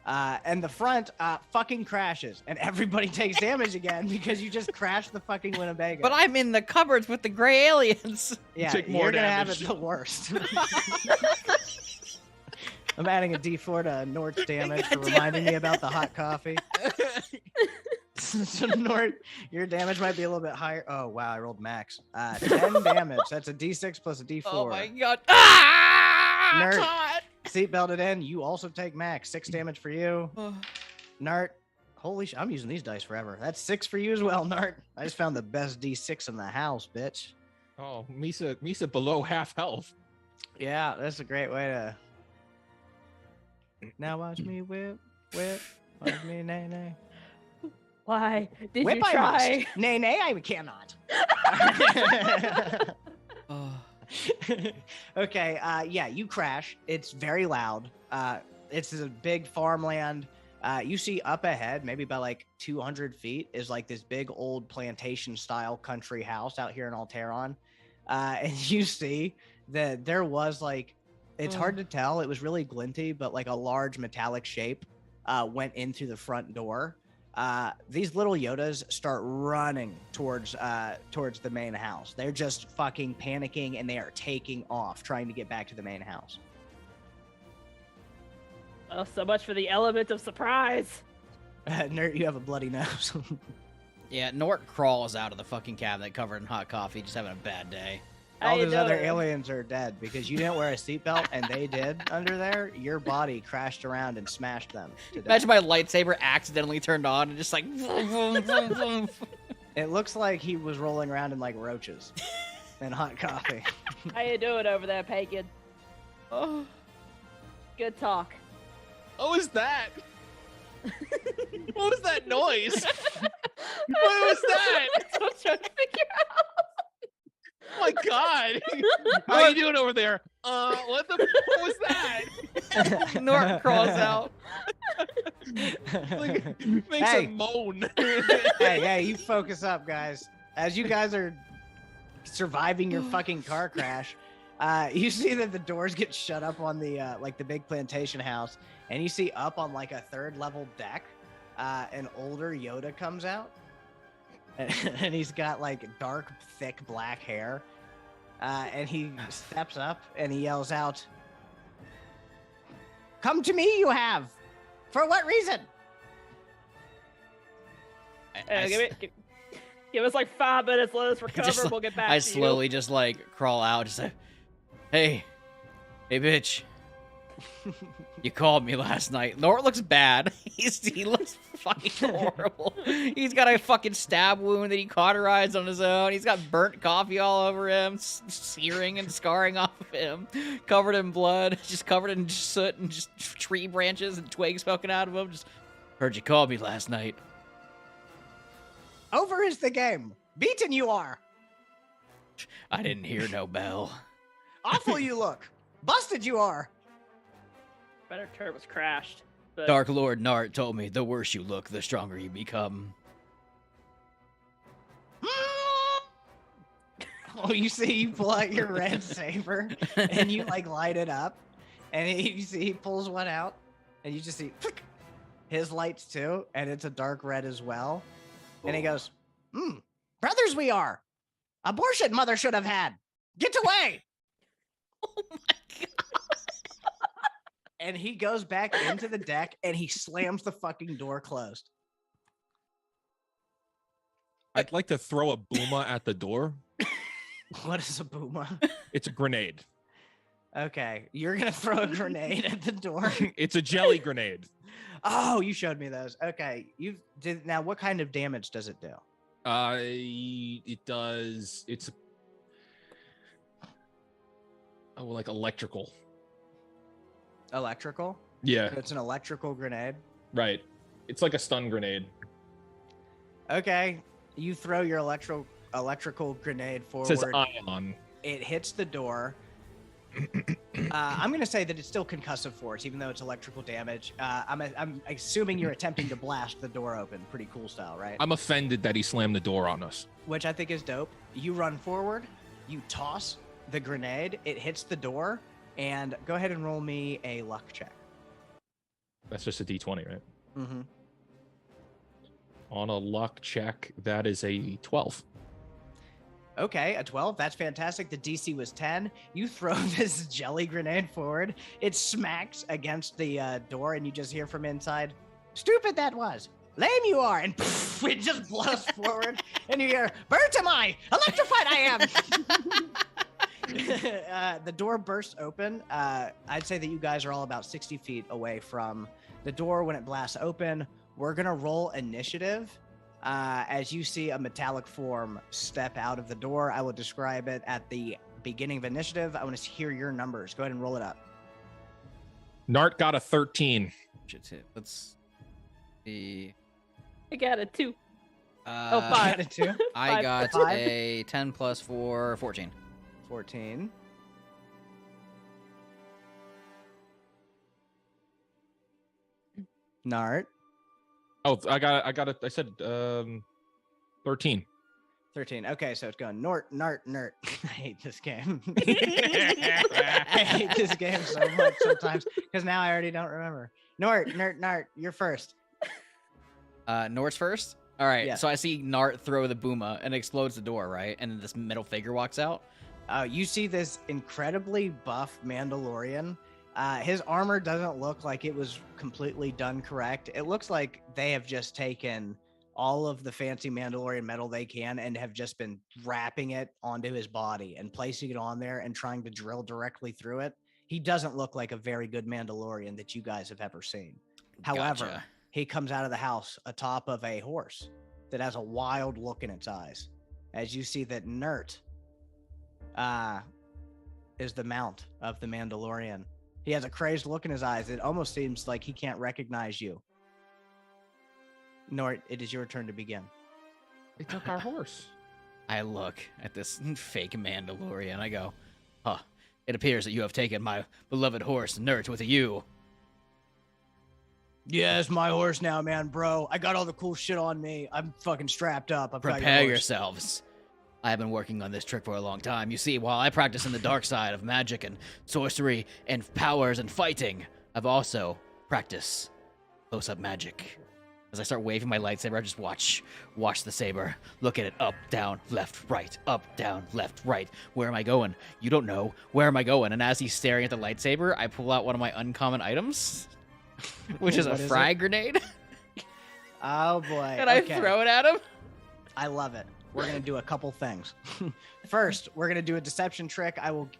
And the front fucking crashes, and everybody takes damage again because you just crashed the fucking Winnebago. But I'm in the cupboards with the gray aliens. Yeah, take more you're gonna have damage. it the worst. I'm adding a D4 to Nort's damage for God damn reminding me about the hot coffee. So Nort, your damage might be a little bit higher. Oh wow, I rolled max. 10 damage. That's a D6 plus a D4. Oh my god. Ah! Nerd. It's hot. Seatbelted in. You also take max. 6 damage for you. Oh. Nart. Holy shit, I'm using these dice forever. That's 6 for you as well, Nart. I just found the best D6 in the house, bitch. Oh, Misa below half health. Yeah, that's a great way to. Now watch me whip. Watch me nay nay. Why did Whip you I try? must. Nay nay I cannot. Oh. Okay, yeah, you crash. It's very loud. It's a big farmland. You see up ahead, maybe about like 200 feet, is like this big old plantation style country house out here in Alteron. And you see that there was like, it's hard to tell. It was really glinty, but like a large metallic shape went in through the front door. These little Yodas start running towards the main house. They're just fucking panicking, and they are taking off, trying to get back to the main house. Oh, so much for the element of surprise. Nerd, you have a bloody nose. Yeah, Nort crawls out of the fucking cabinet covered in hot coffee, just having a bad day. How All you those other doing? aliens are dead because you didn't wear a seatbelt, and they did under there. Your body crashed around and smashed them to death. Imagine my lightsaber accidentally turned on and just like vroom, vroom, vroom, vroom. It looks like he was rolling around in like roaches and hot coffee. How you doing over there, Pagan? Oh. Good talk. What was that? What was that noise? What was that? That's what I'm trying to figure out. Oh my god! How you doing over there? What was that? Nort crawls out. Like, makes Hey. a moan. hey, you focus up, guys. As you guys are surviving your fucking car crash, you see that the doors get shut up on the like the big plantation house, and you see up on like a 3rd level deck, an older Yoda comes out, and he's got like dark, thick black hair, and he steps up and he yells out, "Come to me, you have. For what reason?" Give us like 5 minutes. Let us recover. Just, We'll get back I to slowly just like crawl out, just like, hey bitch, you called me last night. Nort looks bad. He looks fucking horrible. He's got a fucking stab wound that he cauterized on his own. He's got burnt coffee all over him, searing and scarring off of him, covered in blood, just covered in soot and just tree branches and twigs poking out of him. Just heard you called me last night. Over is the game. Beaten you are. I didn't hear no bell. Awful you look. Busted you are. Better turret was crashed. But Dark Lord Nart told me the worse you look, the stronger you become. Oh, you see, you pull out your red saber and you like light it up, and you see he pulls one out, and you just see his lights too, and it's a dark red as well. And he goes, brothers we are. Abortion mother should have had. Get away. Oh my god. And he goes back into the deck and he slams the fucking door closed. I'd like to throw a booma at the door. What is a booma? It's a grenade. Okay, you're gonna throw a grenade at the door. It's a jelly grenade. Oh, you showed me those. Okay, you did. Now, what kind of damage does it do? It does. It's like electrical. Electrical. Yeah, So it's an electrical grenade. right. It's like a stun grenade. Okay, you throw your electrical grenade It forward. says ion. It hits the door. I'm going to say that it's still concussive force, even though it's electrical damage. I'm assuming you're attempting to blast the door open. Pretty cool style, right? I'm offended that he slammed the door on us. Which I think is dope. You run forward, you toss the grenade, it hits the door, and go ahead and roll me a luck check. That's just a D20, right? Mm-hmm. On a luck check, that is a 12. Okay, a 12. That's fantastic. The DC was 10. You throw this jelly grenade forward. It smacks against the door, and you just hear from inside, "Stupid that was. Lame you are." And poof, it just blows forward, and you hear, "Burnt am I? Electrified I am." The door bursts open. I'd say that you guys are all about 60 feet away from the door when it blasts open. We're going to roll initiative. As you see a metallic form step out of the door, I will describe it at the beginning of initiative. I want to hear your numbers. Go ahead and roll it up. Nart got a 13. Let's see. I got a 2. Uh, five. Got a 2. I got Five. a 10 plus 4, 14. 14. Nart. Oh, I said 13. 13. Okay, so it's going Nart. I hate this game. I hate this game so much sometimes because now I already don't remember. Nart. You're first. Nort's first? All right, Yeah. so I see Nart throw the booma and explodes the door, right? And then this metal figure walks out. You see this incredibly buff Mandalorian. His armor doesn't look like it was completely done correct. It looks like they have just taken all of the fancy Mandalorian metal they can and have just been wrapping it onto his body and placing it on there and trying to drill directly through it. He doesn't look like a very good Mandalorian that you guys have ever seen. However, Gotcha. he comes out of the house atop of a horse that has a wild look in its eyes. As you see that Nert is the mount of the Mandalorian. He has a crazed look in his eyes. It almost seems like he can't recognize you. Nort, it is your turn to begin. They took our horse. I look at this fake Mandalorian. I go, huh, it appears that you have taken my beloved horse, Nert, with you. Yeah, it's my horse now, man, bro. I got all the cool shit on me. I'm fucking strapped up. I've got your Prepare horse. yourselves. I have been working on this trick for a long time. You see, while I practice in the dark side of magic and sorcery and powers and fighting, I've also practiced close-up magic. As I start waving my lightsaber, I just watch the saber. Look at it. Up, down, left, right. Up, down, left, right. Where am I going? You don't know. Where am I going? And as he's staring at the lightsaber, I pull out one of my uncommon items, which is a What is frag grenade, Oh, boy. and I Okay. throw it at him. I love it. We're going to do a couple things. First, we're going to do a deception trick. I will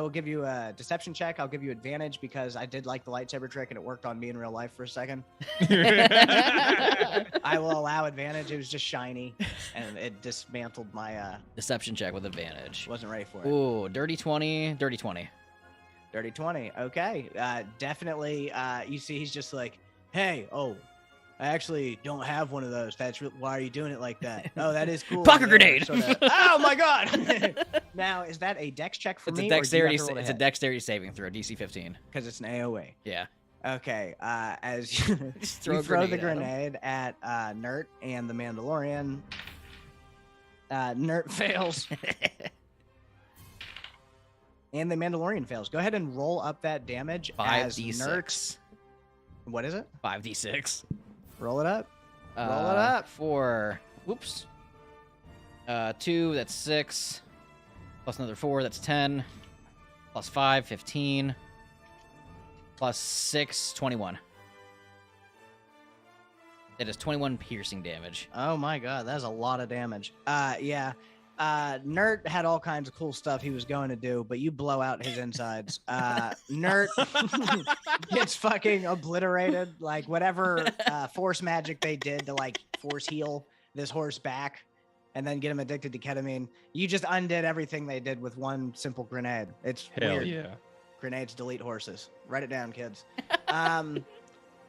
give you a deception check. I'll give you advantage because I did like the lightsaber trick and it worked on me in real life for a second. I will allow advantage. It was just shiny and it dismantled my Deception check with advantage. wasn't ready for it. Ooh, dirty 20, dirty 20. Dirty 20. Okay. Definitely you see he's just like, "Hey, I actually don't have one of those. Why are you doing it like that? Oh, that is cool." Pocket Yeah, grenade! sorta. Oh my god! Now, is that a dex check for It's me? a dexterity. It's a dexterity saving throw, DC 15. Because it's an AOE. Yeah. Okay. As you Just throw, throw the a grenade at him. grenade at Nert and the Mandalorian, Nert fails and the Mandalorian fails. Go ahead and roll up that damage as Nert. 5d6. What is it? 5d6. Roll it up. Roll it up. 4. Whoops. 2. That's 6. Plus another 4. That's 10. Plus 5. 15. Plus 6. 21. It is 21 piercing damage. Oh my god, that's a lot of damage. Yeah. Nert had all kinds of cool stuff he was going to do, but you blow out his insides. Nert gets fucking obliterated. Like whatever force magic they did to like force heal this horse back and then get him addicted to ketamine. You just undid everything they did with one simple grenade. It's Hell weird. yeah. Grenades delete horses. Write it down, kids.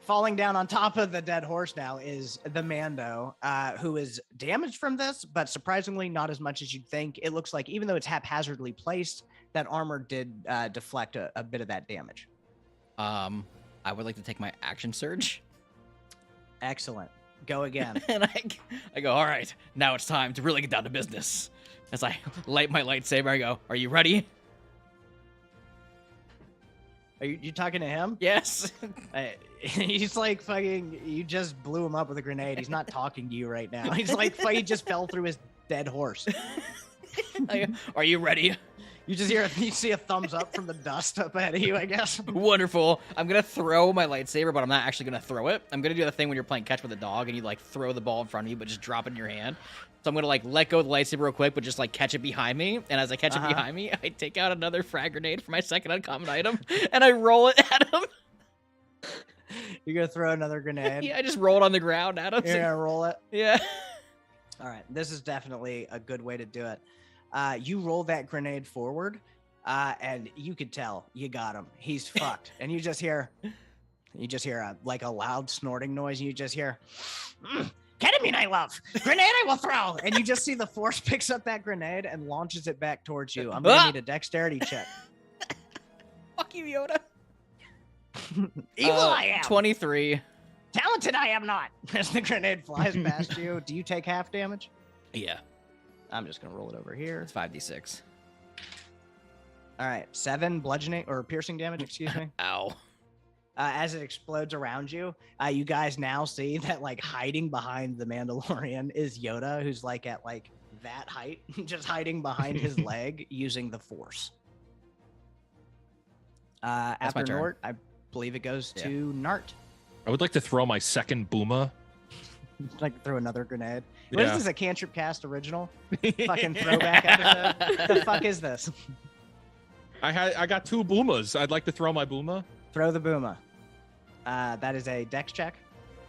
Falling down on top of the dead horse now is the Mando, who is damaged from this, but surprisingly not as much as you'd think. It looks like even though it's haphazardly placed, that armor did deflect a bit of that damage. I would like to take my action surge. Excellent. Go again. And I go, all right, now it's time to really get down to business. As I light my lightsaber, I go, are you ready? Are you talking to him? Yes. He's like fucking, you just blew him up with a grenade. He's not talking to you right now. He's like, he just fell through his dead horse. I go, are you ready? You see a thumbs up from the dust up ahead of you, I guess. Wonderful. I'm going to throw my lightsaber, but I'm not actually going to throw it. I'm going to do the thing when you're playing catch with a dog and you like throw the ball in front of you, but just drop it in your hand. So I'm going to like let go of the lightsaber real quick, but just like catch it behind me. And as I catch it behind me, I take out another frag grenade for my second uncommon item and I roll it at him. You're going to throw another grenade? Yeah, I just roll it on the ground at him. You're going to roll it? Yeah. All right. This is definitely a good way to do it. You roll that grenade forward, and you could tell you got him. He's fucked. And you just hear like a loud snorting noise. And you just hear, ketamine I love. Grenade I will throw. And you just see the force picks up that grenade and launches it back towards you. I'm going to need a dexterity check. Fuck you, Yoda. Evil I am. 23. Talented I am not. As the grenade flies past you, do you take half damage? Yeah. I'm just going to roll it over here. It's 5d6. All right. 7 bludgeoning or piercing damage, excuse me. Ow. As it explodes around you, you guys now see that like hiding behind the Mandalorian is Yoda, who's like at like that height, just hiding behind his leg using the Force. After Nort, I believe it goes to Nart. I would like to throw my second Booma. Like throw another grenade. What Yeah. is this, a Cantrip Cast original? Fucking throwback episode? The fuck is this? I got 2 Boomas. I'd like to throw my Booma. Throw the Booma. That is a dex check.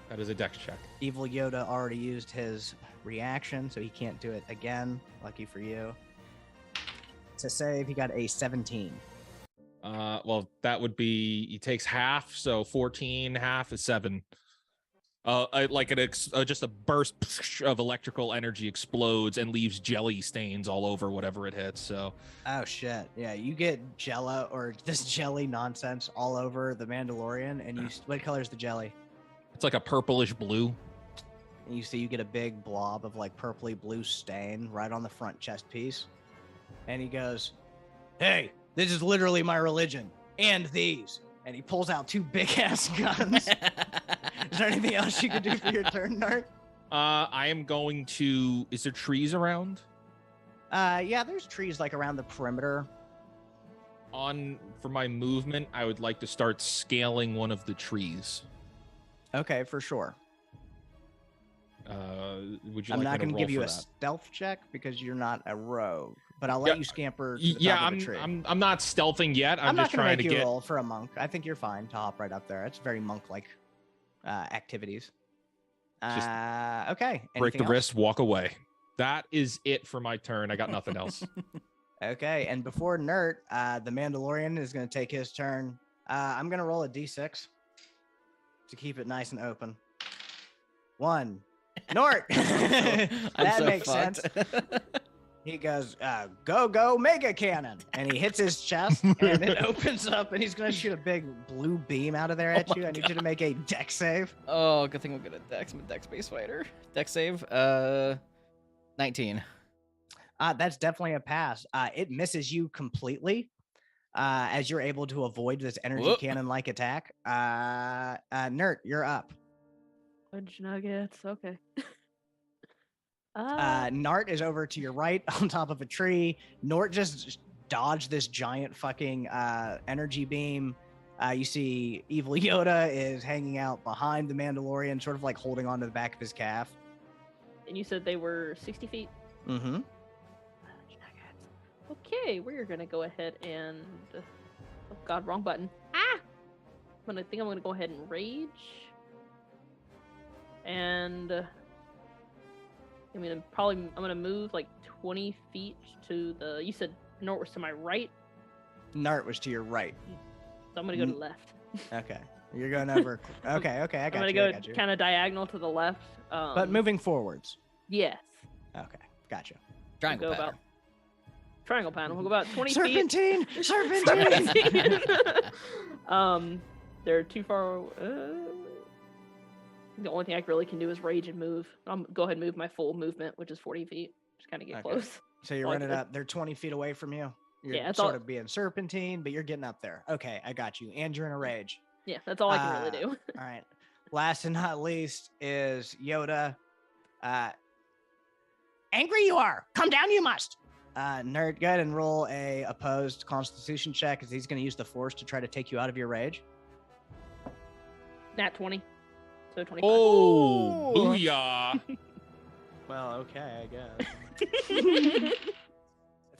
That is a dex check. Evil Yoda already used his reaction, so he can't do it again. Lucky for you. To save, he got a 17. Well, that would be, he takes half, so 14, half is 7. Like just a burst of electrical energy explodes and leaves jelly stains all over whatever it hits. So, Oh shit! Yeah, you get Jello or this jelly nonsense all over the Mandalorian, and what color is the jelly? it's like a purplish blue. And you get a big blob of like purpley blue stain right on the front chest piece, and he goes, "Hey, this is literally my religion, and these." And he pulls out 2 big ass guns. Is there anything else you can do for your turn, Nart? I am going to. Is there trees around? Yeah, there's trees like around the perimeter. For my movement, I would like to start scaling one of the trees. Okay, for sure. Would you? I'm like not me going to roll give you for a that? stealth check because you're not a rogue, but I'll let you scamper to the Yeah, top of the tree. I'm not stealthing yet. I'm just not going trying to to make you get. roll for a monk. I think you're fine to hop right up there. It's very monk-like activities. Just Okay. Break the Anything else? wrist, walk away. That is it for my turn. I got nothing else. Okay, and before Nert, the Mandalorian is going to take his turn. I'm going to roll a d6 to keep it nice and open. 1. Nort! That makes sense. He goes, go, mega cannon. And he hits his chest, and it opens up, and he's going to shoot a big blue beam out of there at you. I need you to make a dex save. Oh, good thing I'm good at Dex. I'm a Dex-based fighter. Dex save, 19. That's definitely a pass. It misses you completely as you're able to avoid this energy Whoop. cannon-like attack. Nert, you're up. Fudge nuggets. Okay. Nart is over to your right on top of a tree. Nort just dodged this giant fucking energy beam. You see evil Yoda is hanging out behind the Mandalorian, sort of like holding onto the back of his calf. And you said they were 60 feet? Mm-hmm. Okay, we're gonna go ahead and... Oh god, wrong button. Ah! I'm gonna go ahead and rage. And... I'm gonna move like 20 feet to the... You said Nort was to my right? Nart was to your right. So I'm gonna go to the left. Okay. You're going over... Okay, I got I'm gonna you. go I got you. kind of diagonal to the left. But moving forwards. Yes. Okay, gotcha. Triangle We'll go pattern. about triangle pattern. We'll go about 20 Serpentine! feet. Serpentine! They're too far. The only thing I really can do is rage and move. I'll go ahead and move my full movement, which is 40 feet. Just kind of get Okay. close. So you're All I running can- up. They're 20 feet away from you. You're Yeah, it's sort all- of being serpentine, but you're getting up there. Okay, I got you. And you're in a rage. Yeah, that's all I can really do. All right. Last and not least is Yoda. Angry you are. Come down you must. Nerd, go ahead and roll a opposed Constitution check, because he's going to use the Force to try to take you out of your rage. Nat 20. So 25. Oh, booyah! Well, okay, I guess.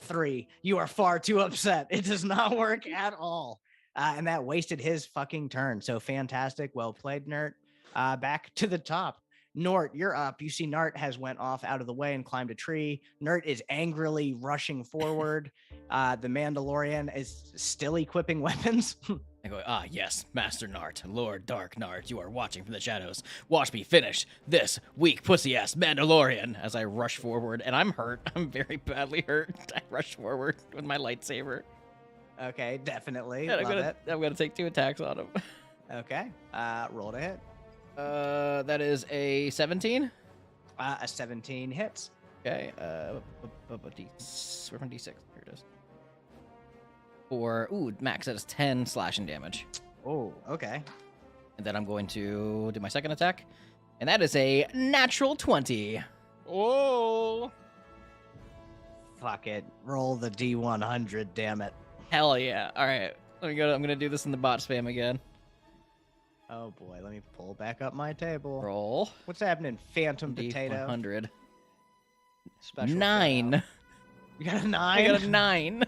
3. You are far too upset. It does not work at all. And that wasted his fucking turn. So fantastic. Well played, Nert. Back to the top. Nort, you're up. You see Nart has went off out of the way and climbed a tree. Nert is angrily rushing forward. The Mandalorian is still equipping weapons. I go, ah, yes, Master Nart, Lord Dark Nart, you are watching from the shadows. Watch me finish this weak pussy-ass Mandalorian as I rush forward. And I'm hurt. I'm very badly hurt. I rush forward with my lightsaber. Okay, definitely. And Love it. I'm gonna take 2 attacks on him. Okay. Roll to hit. That is a 17. A 17 hits. Okay, where's my D6? Here it is. Max, that is 10 slashing damage. Oh, okay. And then I'm going to do my second attack. And that is a natural 20. Oh, Fuck it. Roll the D100, damn it. Hell yeah. All right. Let me go. I'm going to do this in the bot spam again. Oh boy, let me pull back up my table. Roll. What's happening, Phantom Potato? 100. Special 9. shout-out. You got a 9? I got a 9.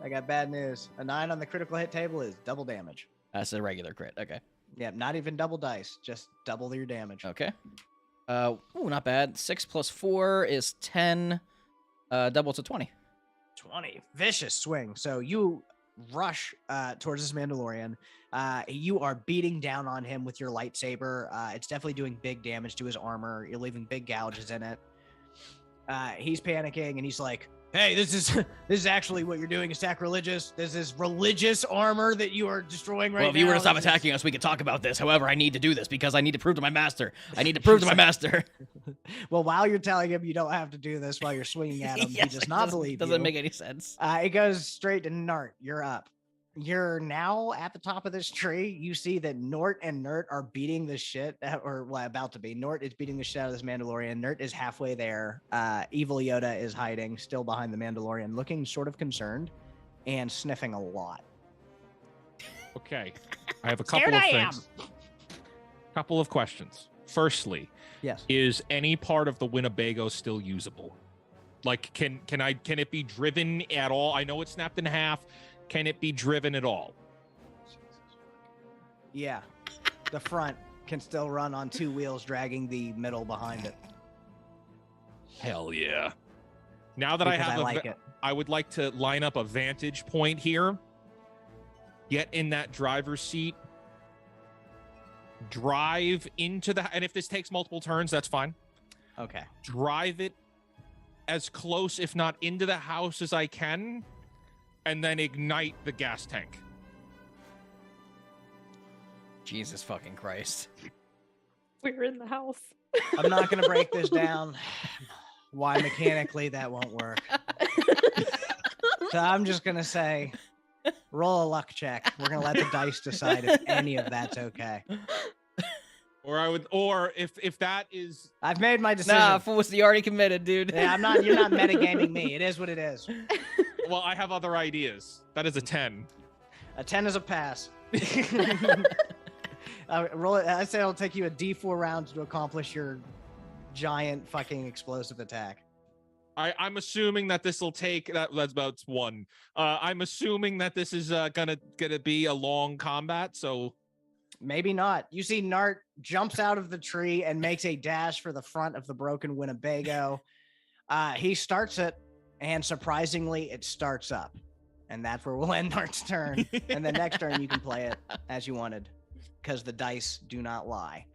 I got bad news. A 9 on the critical hit table is double damage. That's a regular crit. Okay. Yeah, not even double dice, just double your damage. Okay. Not bad. 6 plus 4 is 10. Double to 20. 20. Vicious swing. So you rush towards this Mandalorian. You are beating down on him with your lightsaber. It's definitely doing big damage to his armor. You're leaving big gouges in it. He's panicking and he's like, hey, this is actually what you're doing is sacrilegious. This is religious armor that you are destroying right now. Well, if you were to stop This is- attacking us, we could talk about this. However, I need to do this because I need to prove to my master. I need to prove to my master. Well, while you're telling him you don't have to do this while you're swinging at him, he Yes, does it not believe Doesn't you. make any sense. It goes straight to Nart. You're up. You're now at the top of this tree. You see that Nort and Nert are beating the shit, about to be. Nort is beating the shit out of this Mandalorian. Nert is halfway there. Evil Yoda is hiding, still behind the Mandalorian, looking sort of concerned and sniffing a lot. okay. I have a couple Scared of I am. things. Couple of questions. Firstly, Yes. is any part of the Winnebago still usable? Like, can it be driven at all? I know it's snapped in half. Can it be driven at all? Yeah. The front can still run on 2 wheels, dragging the middle behind it. Hell yeah. Now that I Because have like it. I would like to line up a vantage point here. Get in that driver's seat. Drive into the... And if this takes multiple turns, that's fine. Okay. Drive it as close, if not into the house, as I can. And then ignite the gas tank. Jesus fucking Christ. We're in the house. I'm not going to break this down. Why mechanically that won't work. So I'm just going to say, roll a luck check. We're going to let the dice decide if any of that's okay. Or if that is... I've made my decision. Nah, fools, you already committed, dude. Yeah, you're not metagaming me. It is what it is. Well, I have other ideas. That is a 10. A 10 is a pass. Roll it. I say it'll take you a D4 rounds to accomplish your giant fucking explosive attack. I'm assuming that this will take that's about 1. I'm assuming that this is gonna be a long combat, so Maybe not. You see Nart jumps out of the tree and makes a dash for the front of the broken Winnebago. He starts it, and surprisingly, it starts up. And that's where we'll end Nart's turn. And the next turn, you can play it as you wanted, because the dice do not lie.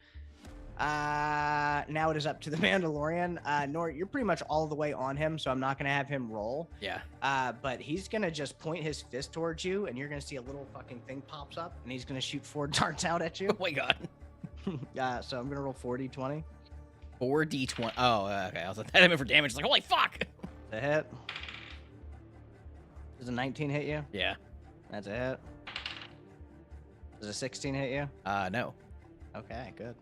Now it is up to the Mandalorian. Nort, you're pretty much all the way on him, so I'm not going to have him roll. Yeah. But he's going to just point his fist towards you, and you're going to see a little fucking thing pops up, and he's going to shoot 4 darts out at you. Oh my god. So I'm going to roll 4d20. 4d20. Oh, okay. I was like, that meant for damage. It's like, holy fuck. A hit. Does a 19 hit you? Yeah. That's a hit. Does a 16 hit you? No. Okay, good.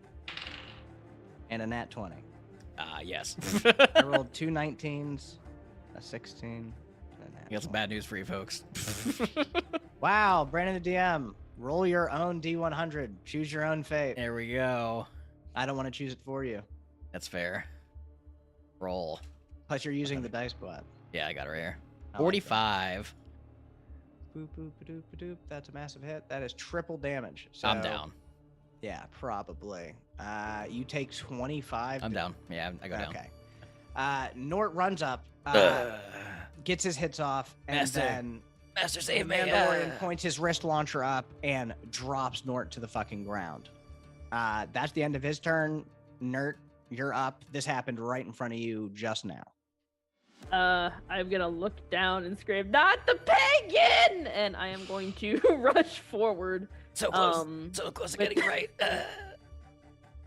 And a nat 20. Yes. I rolled 2 19s, a 16, and a nat I got some 20. bad news for you folks. Wow, Brandon the DM. Roll your own D100. Choose your own fate. There we go. I don't want to choose it for you. That's fair. Roll. Plus, you're using the dice bot. Yeah, I got it right here. I like that. 45. Boop, boop, ba-doop, ba-doop. That's a massive hit. That is triple damage. So, I'm down. Yeah, probably. You take 25. I'm down. Yeah, I go down. Okay. Nort runs up, gets his hits off, and Master, then Master, save the me. Mandalorian points his wrist launcher up and drops Nort to the fucking ground. That's the end of his turn. Nort, you're up. This happened right in front of you just now. I'm gonna look down and scream, "Not the penguin!" And I am going to rush forward. So close. So close to getting it right.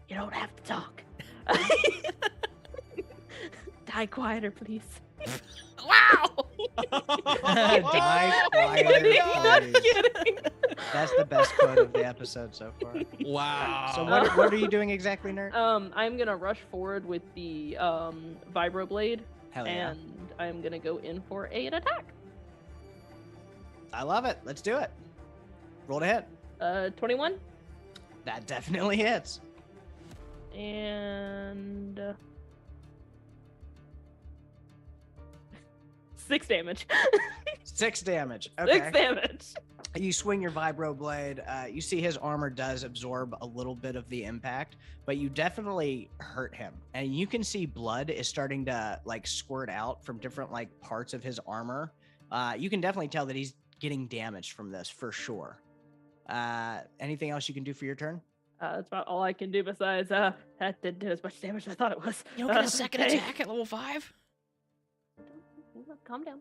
You don't have to talk. Die quieter, please. Wow. Die quieter, I'm please. kidding. That's the best quote of the episode so far. wow. So what are you doing exactly, Nort? I'm gonna rush forward with the vibroblade, Hell yeah. and I'm gonna go in for an attack. I love it. Let's do it. Roll to hit. 21 That definitely hits. and 6 damage. 6 damage. Okay. 6 damage. You swing your vibro blade. You see his armor does absorb a little bit of the impact, but you definitely hurt him. And you can see blood is starting to like squirt out from different like parts of his armor. You can definitely tell that he's getting damaged from this for sure. Anything else you can do for your turn? That's about all I can do besides that didn't do as much damage as I thought it was. You don't get a second Okay. attack at level 5? Calm down.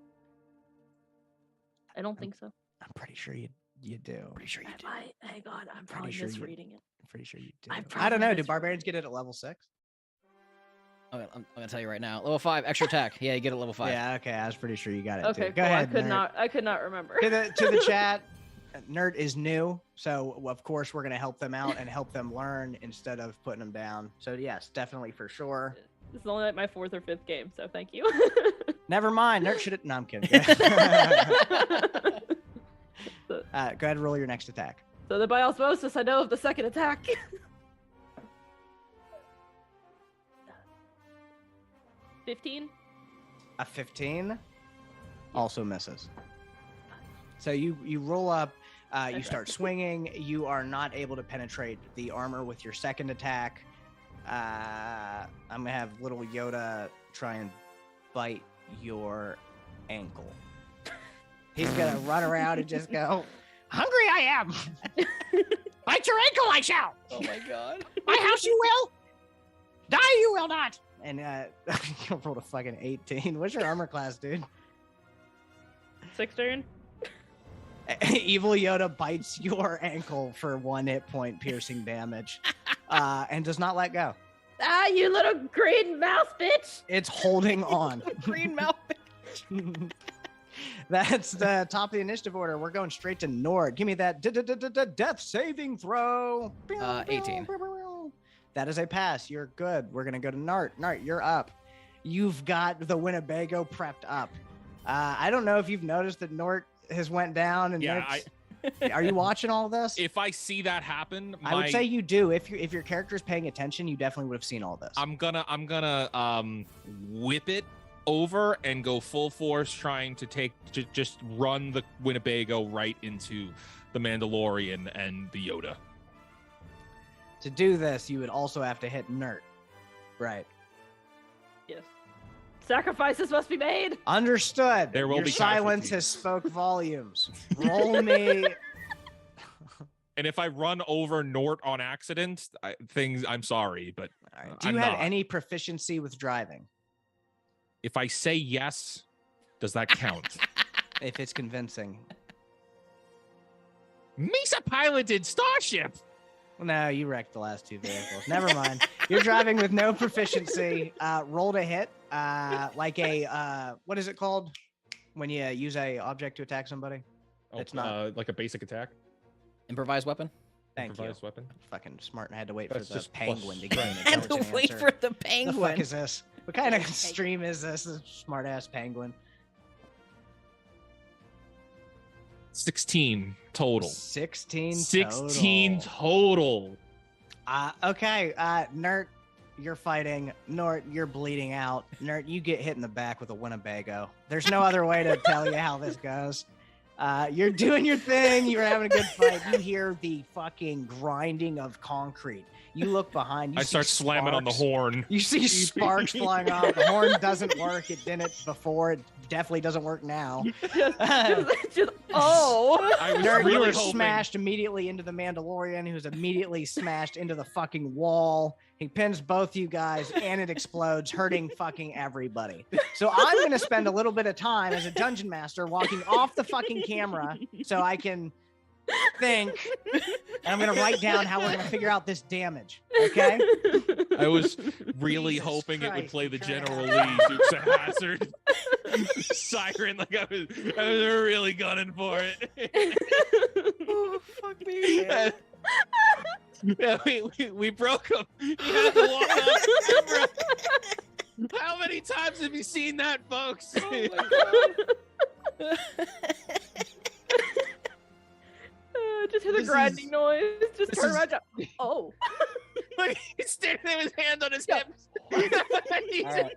I don't think so. I'm pretty sure you do. Pretty sure you do. Hang on, I'm probably sure you- misreading it. I'm pretty sure you do. I'm I don't know. probably Do barbarians get it at level 6? Okay, I'm gonna tell you right now. Level 5, extra attack. Yeah, you get it level 5. Yeah. Okay. I was pretty sure you got it. Okay, too. Go cool. ahead. I could not remember. to the chat. Nerd is new, so of course we're gonna help them out and help them learn instead of putting them down. So yes, definitely for sure. This is only like my 4th or 5th game, so thank you. Never mind. Nerd should. No, I'm kidding. Go ahead and roll your next attack. So that by osmosis, I know of the second attack. 15. A 15 also misses. So you roll up. You start swinging. You are not able to penetrate the armor with your second attack. I'm gonna have little Yoda try and bite your ankle. He's gonna run around and just go, "Hungry I am. Bite your ankle I shall. Oh my god. My house you will. Die you will not." And you rolled a fucking 18. What's your armor class, dude? 6th turn. Evil Yoda bites your ankle for 1 hit point piercing damage, and does not let go. Ah, you little green mouse bitch! It's holding on. Green mouth. That's the top of the initiative order. We're going straight to Nord. Give me that death saving throw. 18. That is a pass. You're good. We're gonna go to Nart. Nart, you're up. You've got the Winnebago prepped up. I don't know if you've noticed that Nort has went down and Yeah, Nart's- Are you watching all this? If I see that happen, I would say you do. If your character is paying attention, you definitely would have seen all this. I'm gonna whip it over and go full force, trying to just run the Winnebago right into the Mandalorian and the Yoda. To do this, you would also have to hit Nert. Right. Yes. Sacrifices must be made. Understood. There will Your be silence casualties. has spoke volumes. Roll me. And if I run over Nort on accident, I'm sorry, but All right. Do you I'm have not. any proficiency with driving? If I say yes, does that count? If it's convincing. Misa piloted Starship. Well, no, you wrecked the last two vehicles. Never mind. You're driving with no proficiency. Roll to hit. Like a what is it called when you use a object to attack somebody? It's not. Like a basic attack. Improvised weapon. Thank you. Improvised weapon. Fucking smart. And I had to wait That's for the just penguin to plus give me an I had to intelligent wait answer. for the The penguin. fuck is this? What kind of stream is this? This smart ass penguin. 16 total. 16 16 total. total. Okay, Nert, you're fighting. Nort, you're bleeding out. Nert, you get hit in the back with a Winnebago. There's no other way to tell you how this goes. You're doing your thing. You're having a good fight. You hear the fucking grinding of concrete. You look behind. You I see start slamming on the sparks. horn. You see sparks flying off. The horn doesn't work. It didn't before. It definitely doesn't work now. Oh. I was Nerd, you really were hoping. smashed immediately into the Mandalorian, who's immediately smashed into the fucking wall. He pins both you guys, and it explodes, hurting fucking everybody. So I'm going to spend a little bit of time as a dungeon master walking off the fucking camera so I can think, and I'm going to write down how we're going to figure out this damage, okay? I was really Jesus hoping it would Christ, play the you're trying to General have Lee Dukes of Hazzard siren, like I was really gunning for it. Oh, fuck me. Yeah, we broke him. He had to walk off the camera. How many times have you seen that, folks? Oh my God. Just hear the This grinding is- noise. Just this turn is- around. Oh. Look, he's standing there with his hand on his Yeah. hips. All right.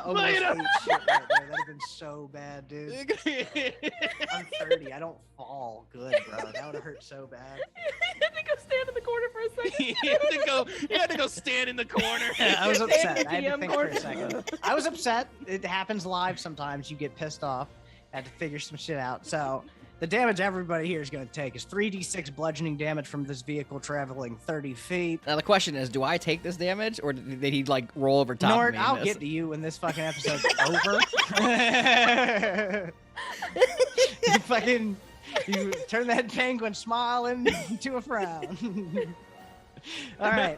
Almost Light ate up. shit right there. That'd have been so bad, dude. I'm 30. I don't fall good, bro. That would have hurt so bad. You had to go stand in the corner for a second. You had to go stand in the corner. I was Stand upset. in I had to DM think for a corner. second. I was upset. It happens live sometimes. You get pissed off. I had to figure some shit out. So the damage everybody here is going to take is 3d6 bludgeoning damage from this vehicle traveling 30 feet. Now the question is, do I take this damage, or did he like roll over top Nort, of me? in I'll this? get to you when this fucking episode's over. You turn that penguin smile into a frown. All right,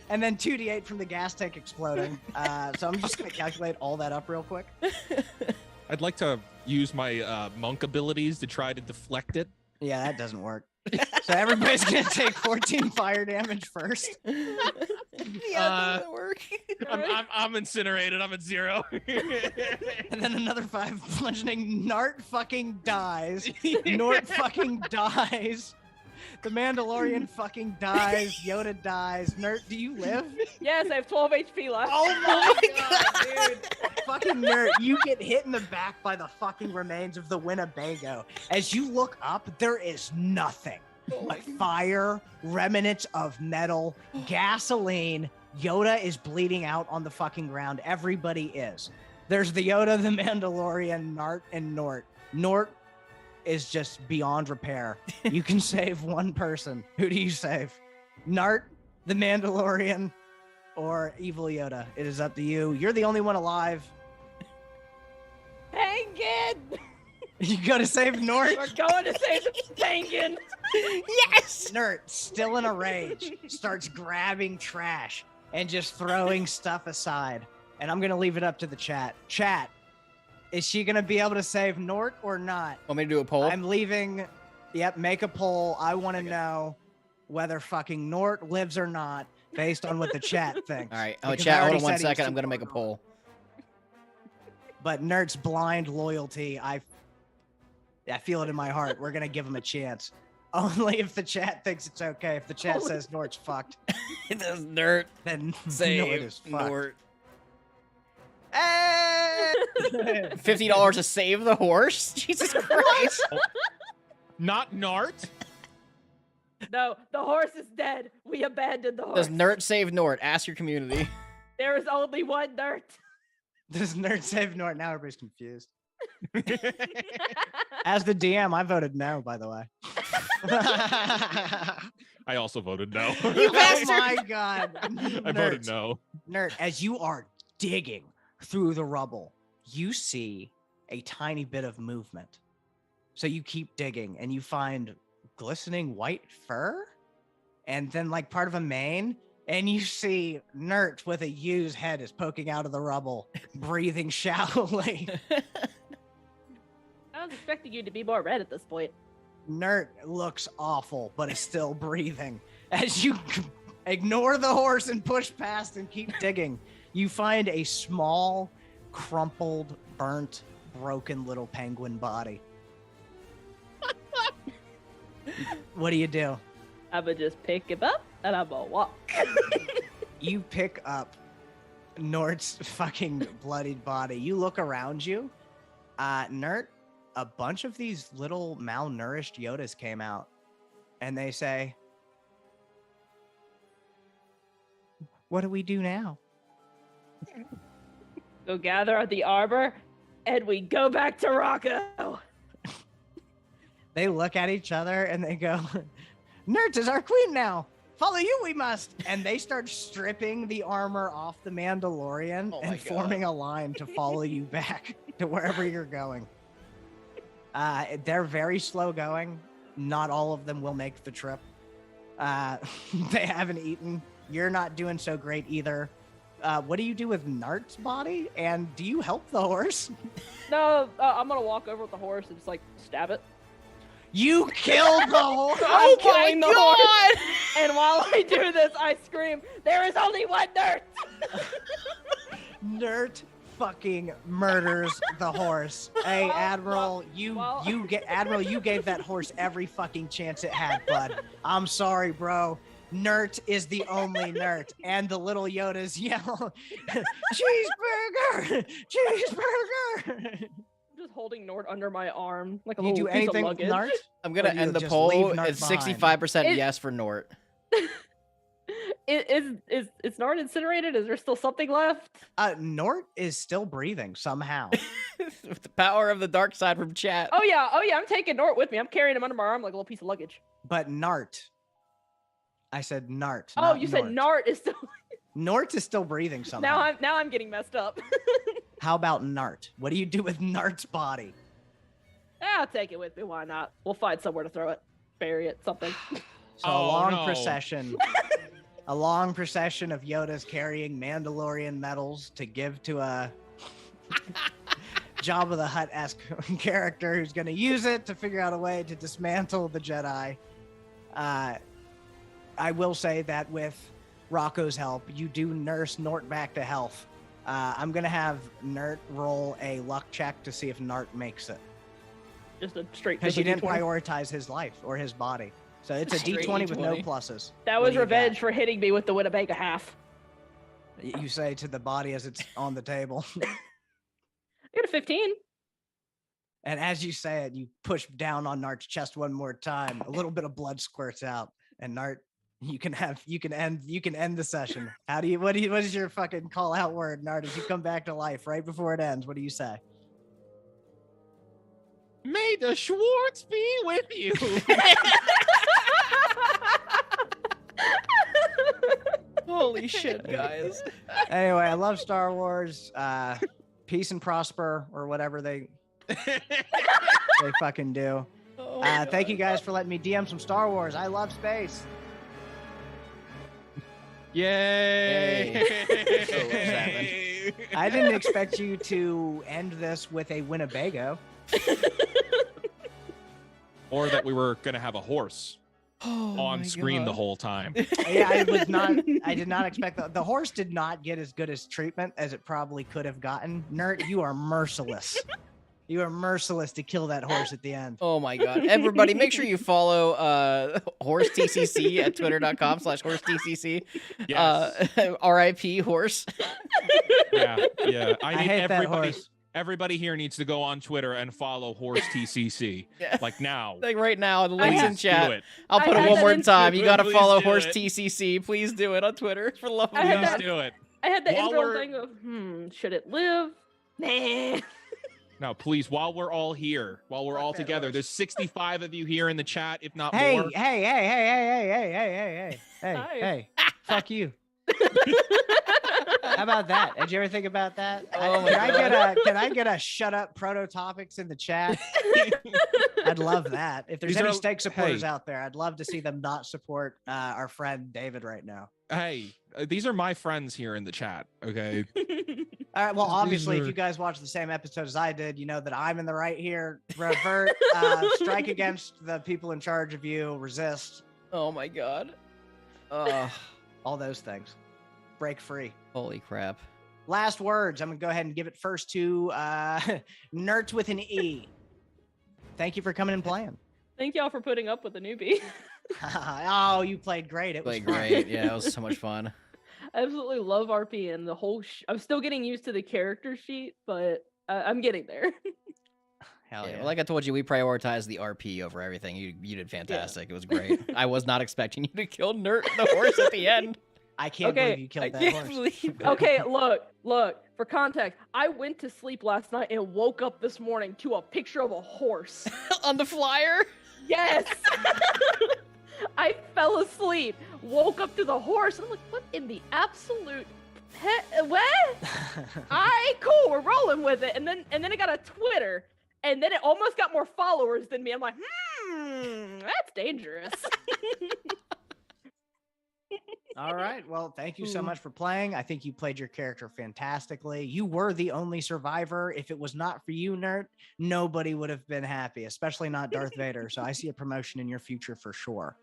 and then 2d8 from the gas tank exploding. So I'm just gonna calculate all that up real quick. I'd like to use my monk abilities to try to deflect it. Yeah, that doesn't work. So everybody's gonna take 14 fire damage first. Yeah, that doesn't work. I'm incinerated. I'm at 0. And then another 5 bludgeoning. Nart fucking dies. Nort fucking dies. The Mandalorian fucking dies. Yoda dies. Nert, do you live? Yes, I have 12 HP left. Oh my god, dude. Fucking Nert, you get hit in the back by the fucking remains of the Winnebago. As you look up, there is nothing but fire, remnants of metal, gasoline. Yoda is bleeding out on the fucking ground. Everybody is. There's the Yoda, the Mandalorian, Nart, and Nort. Nort is just beyond repair. You can save one person. Who do you save? Nart, the Mandalorian, or Evil Yoda? It is up to you. You're the only one alive. Penguin! You gotta save Nort. We're going to save the penguin! Yes. Nert, still in a rage, starts grabbing trash and just throwing stuff aside. And I'm gonna leave it up to the chat. Chat, is she gonna be able to save Nort or not? Want me to do a poll? I'm leaving. Yep, make a poll. I want to know whether fucking Nort lives or not, based on what the chat thinks. All right. Oh, Because I chat. Hold already on one said he was second. too I'm gonna make a far poll. But Nert's blind loyalty, I feel it in my heart. We're gonna give him a chance. Only if the chat thinks it's okay. If the chat says Nort's fucked, Does Nort then Nort save is fucked. Nort? Hey! $50 to save the horse? Jesus Christ. Not Nart. No, the horse is dead. We abandoned the horse. Does Nort save Nort? Ask your community. There is only one Nert. Does Nert save Nort? Now everybody's confused. As the DM, I voted no, by the way. I also voted no. Oh my god. I voted no. Nert, as you are digging through the rubble, you see a tiny bit of movement. So you keep digging and you find glistening white fur and then like part of a mane. And you see Nert with a ewe's head is poking out of the rubble, breathing shallowly. I was expecting you to be more red at this point. Nert looks awful, but is still breathing. As you ignore the horse and push past and keep digging, you find a small, crumpled, burnt, broken little penguin body. What do you do? I'ma just pick him up and I'm gonna walk. You pick up Nort's fucking bloodied body. You look around you. Nert, a bunch of these little malnourished Yodas came out and they say, what do we do now? Go gather at the arbor and we go back to Rocco. They look at each other and they go, Nert is our queen now. Follow you, we must. And they start stripping the armor off the Mandalorian Oh my and forming a line to follow you back to wherever you're going. They're very slow going. Not all of them will make the trip. They haven't eaten. You're not doing so great either. What do you do with Nart's body? And do you help the horse? No, I'm gonna walk over with the horse and just like stab it. You killed the horse! I'm killing the horse. And while I do this, I scream, "There is only one Nert!" Nert fucking murders the horse. Hey, Admiral, you gave that horse every fucking chance it had, bud. I'm sorry, bro. Nert is the only Nert. And the little Yodas yell, cheeseburger! Cheeseburger! I'm just holding Nort under my arm like a You little do piece anything of with luggage. Nart? I'm gonna Or do you end the just poll. leave Nart It's behind? 65% yes for Nort. Is Nort incinerated? Is there still something left? Nort is still breathing somehow. With the power of the dark side from chat. Oh yeah, I'm taking Nort with me. I'm carrying him under my arm like a little piece of luggage. But Nart. I said Nart. Oh, not you said Nart is still. Nort is still breathing somehow. now I'm getting messed up. How about Nart? What do you do with Nart's body? I'll take it with me. Why not? We'll find somewhere to throw it, bury it, something. So a Oh, long no. procession. A long procession of Yodas carrying Mandalorian medals to give to a Jabba the Hutt-esque character who's going to use it to figure out a way to dismantle the Jedi. I will say that with Rocco's help, you do nurse Nort back to health. I'm going to have Nort roll a luck check to see if Nort makes it. Just a straight. Because you didn't D20. prioritize his life or his body. So it's a Straight D20 with no D20. pluses. That What was do you revenge got? for hitting me with the Winnebago half. You say to the body as it's on the table. I got a 15. And as you say it, you push down on Nart's chest one more time. A little bit of blood squirts out. And Nart, you can end the session. What is your fucking call out word, Nart, as you come back to life right before it ends? What do you say? May the Schwartz be with you. Holy shit, guys. Anyway, I love Star Wars. Peace and prosper, or whatever they fucking do. Oh, Thank you guys for letting me DM some Star Wars. I love space. Yay! I didn't expect you to end this with a Winnebago. Or that we were gonna have a horse. on screen the whole time. Yeah, I did not expect the horse did not get as good as treatment as it probably could have gotten. Nert, you are merciless. You are merciless to kill that horse at the end. Oh my god. Everybody, make sure you follow Horse TCC at twitter.com/HorseTCC. Yes. RIP Horse. Yeah. I need hate that horse. Everybody here needs to go on Twitter and follow Horse TCC. Yeah. Like now. Like right now, the link's in Please chat. do it. I'll put I it had one that more in- time. You gotta Please follow do Horse it. TCC. Please do it on Twitter for love of I had God. that- Please do it. I had the While intro we're- thing of, should it live? Nah. No, please, while we're all here, while we're Fuck all that together, horse. there's 65 of you here in the chat, if not Hey, more. hey, Hi. fuck you. How about that? Did you ever think about that? Oh my Can I get a shut up proto topics in the chat? I'd love that. If there's These any are- stake supporters hey. out there, I'd love to see them not support our friend David right now. Hey, these are my friends here in the chat, okay? All right. Well, These obviously, if are- you guys watched the same episode as I did, you know that I'm in the right here. Revert, strike against the people in charge of you, resist, Oh my god. all those things. Break free. Holy crap. Last words. I'm gonna go ahead and give it first to Nerds with an E. Thank you for coming and playing. Thank y'all for putting up with the newbie. Oh, you played great. It was Played fun. great. Yeah, it was so much fun. I absolutely love RP and the whole. I'm still getting used to the character sheet, but I'm getting there. Hell yeah. Well, like I told you, we prioritized the RP over everything. You did fantastic. It was great. I was not expecting you to kill Nert the horse at the end. I can't Okay, believe you killed I that can't horse. believe it. Okay, look. For context, I went to sleep last night and woke up this morning to a picture of a horse. On the flyer. Yes. I fell asleep, woke up to the horse. I'm like, what in the absolute what? Cool, we're rolling with it. And then it got a Twitter, and then it almost got more followers than me. I'm like, that's dangerous. All right. Well, thank you so much for playing. I think you played your character fantastically. You were the only survivor. If it was not for you, Nerd, nobody would have been happy, especially not Darth Vader. So I see a promotion in your future for sure.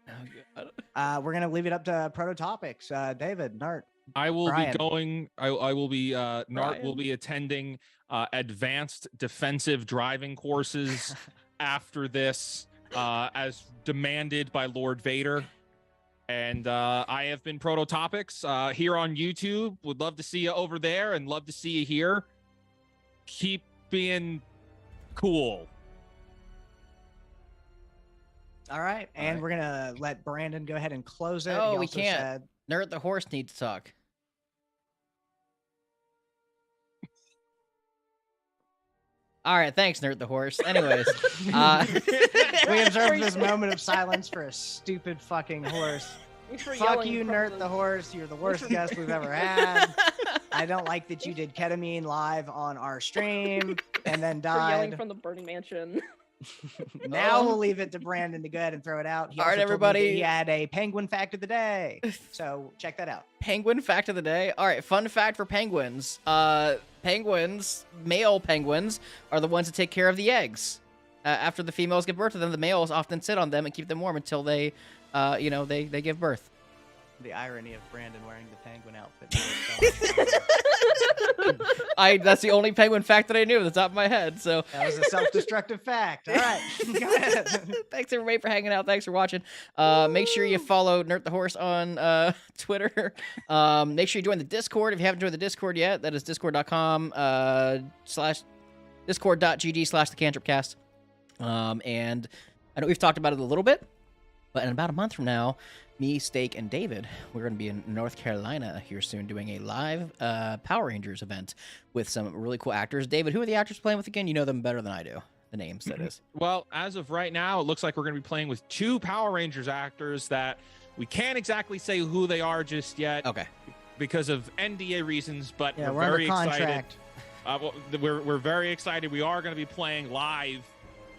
Oh, God. We're going to leave it up to Proto Topics. David, Nerd. I will Brian. be going. I will be. Nart will Brian. be attending advanced defensive driving courses after this, as demanded by Lord Vader. And I have been Prototopics here on YouTube. Would love to see you over there, and love to see you here. Keep being cool. All right. And right. we're going to let Brandon go ahead and close it. Oh, He we also can't. said- Nert the horse needs to talk. All right, thanks, Nert the horse. Anyways, we observed this moment of silence for a stupid fucking horse. Thanks for Fuck yelling you, from Nerd the horse. You're the worst guest we've ever had. I don't like that you did ketamine live on our stream and then For yelling died. from the burning mansion. Now we'll leave it to Brandon to go ahead and throw it out. He All right, also told me that everybody. He had a penguin fact of the day. So check that out. Penguin fact of the day. All right, fun fact for penguins. Penguins, male penguins, are the ones that take care of the eggs. After the females give birth to them, the males often sit on them and keep them warm until they, they give birth. The irony of Brandon wearing the penguin outfit. That's the only penguin fact that I knew at the top of my head. So That was a self-destructive fact. All right, go ahead. thanks everybody for hanging out. Thanks for watching. Make sure you follow Nert the Horse on Twitter. Make sure you join the Discord if you haven't joined the Discord yet. That is discord.com discord.gg/thecantripcast. And I know we've talked about it a little bit, but in about a month from now, me, Steak, and David, we're going to be in North Carolina here soon doing a live Power Rangers event with some really cool actors. David, who are the actors playing with again? You know them better than I do. The names, that is. Well, as of right now, it looks like we're going to be playing with 2 Power Rangers actors that we can't exactly say who they are just yet Okay. because of NDA reasons, but Yeah, we're we're under very excited. contract. We're very excited. We are going to be playing live,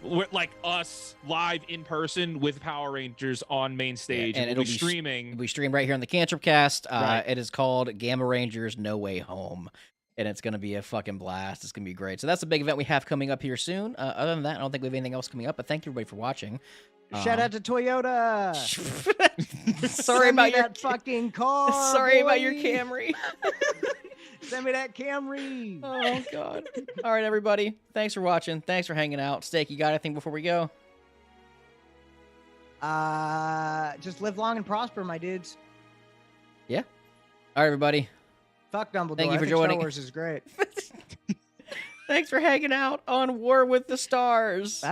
like us live in person with Power Rangers on main stage, and we'll it'll be be streaming. We stream right here on the Cantrip Cast. Right. It is called Gamma Rangers No Way Home. and it's gonna be a fucking blast. It's gonna be great. So that's a big event we have coming up here soon. Other than that, I don't think we have anything else coming up. But thank you everybody for watching. Shout out to Toyota. Sorry Send about me your that fucking car. Sorry about your boy. Camry. Send me that Camry. Oh god. All right, everybody. Thanks for watching. Thanks for hanging out. Steak, you got anything before we go? Just live long and prosper, my dudes. Yeah. All right, everybody. Fuck Dumbledore. Thank you I for think joining. Star Wars is great. Thanks for hanging out on War with the Stars.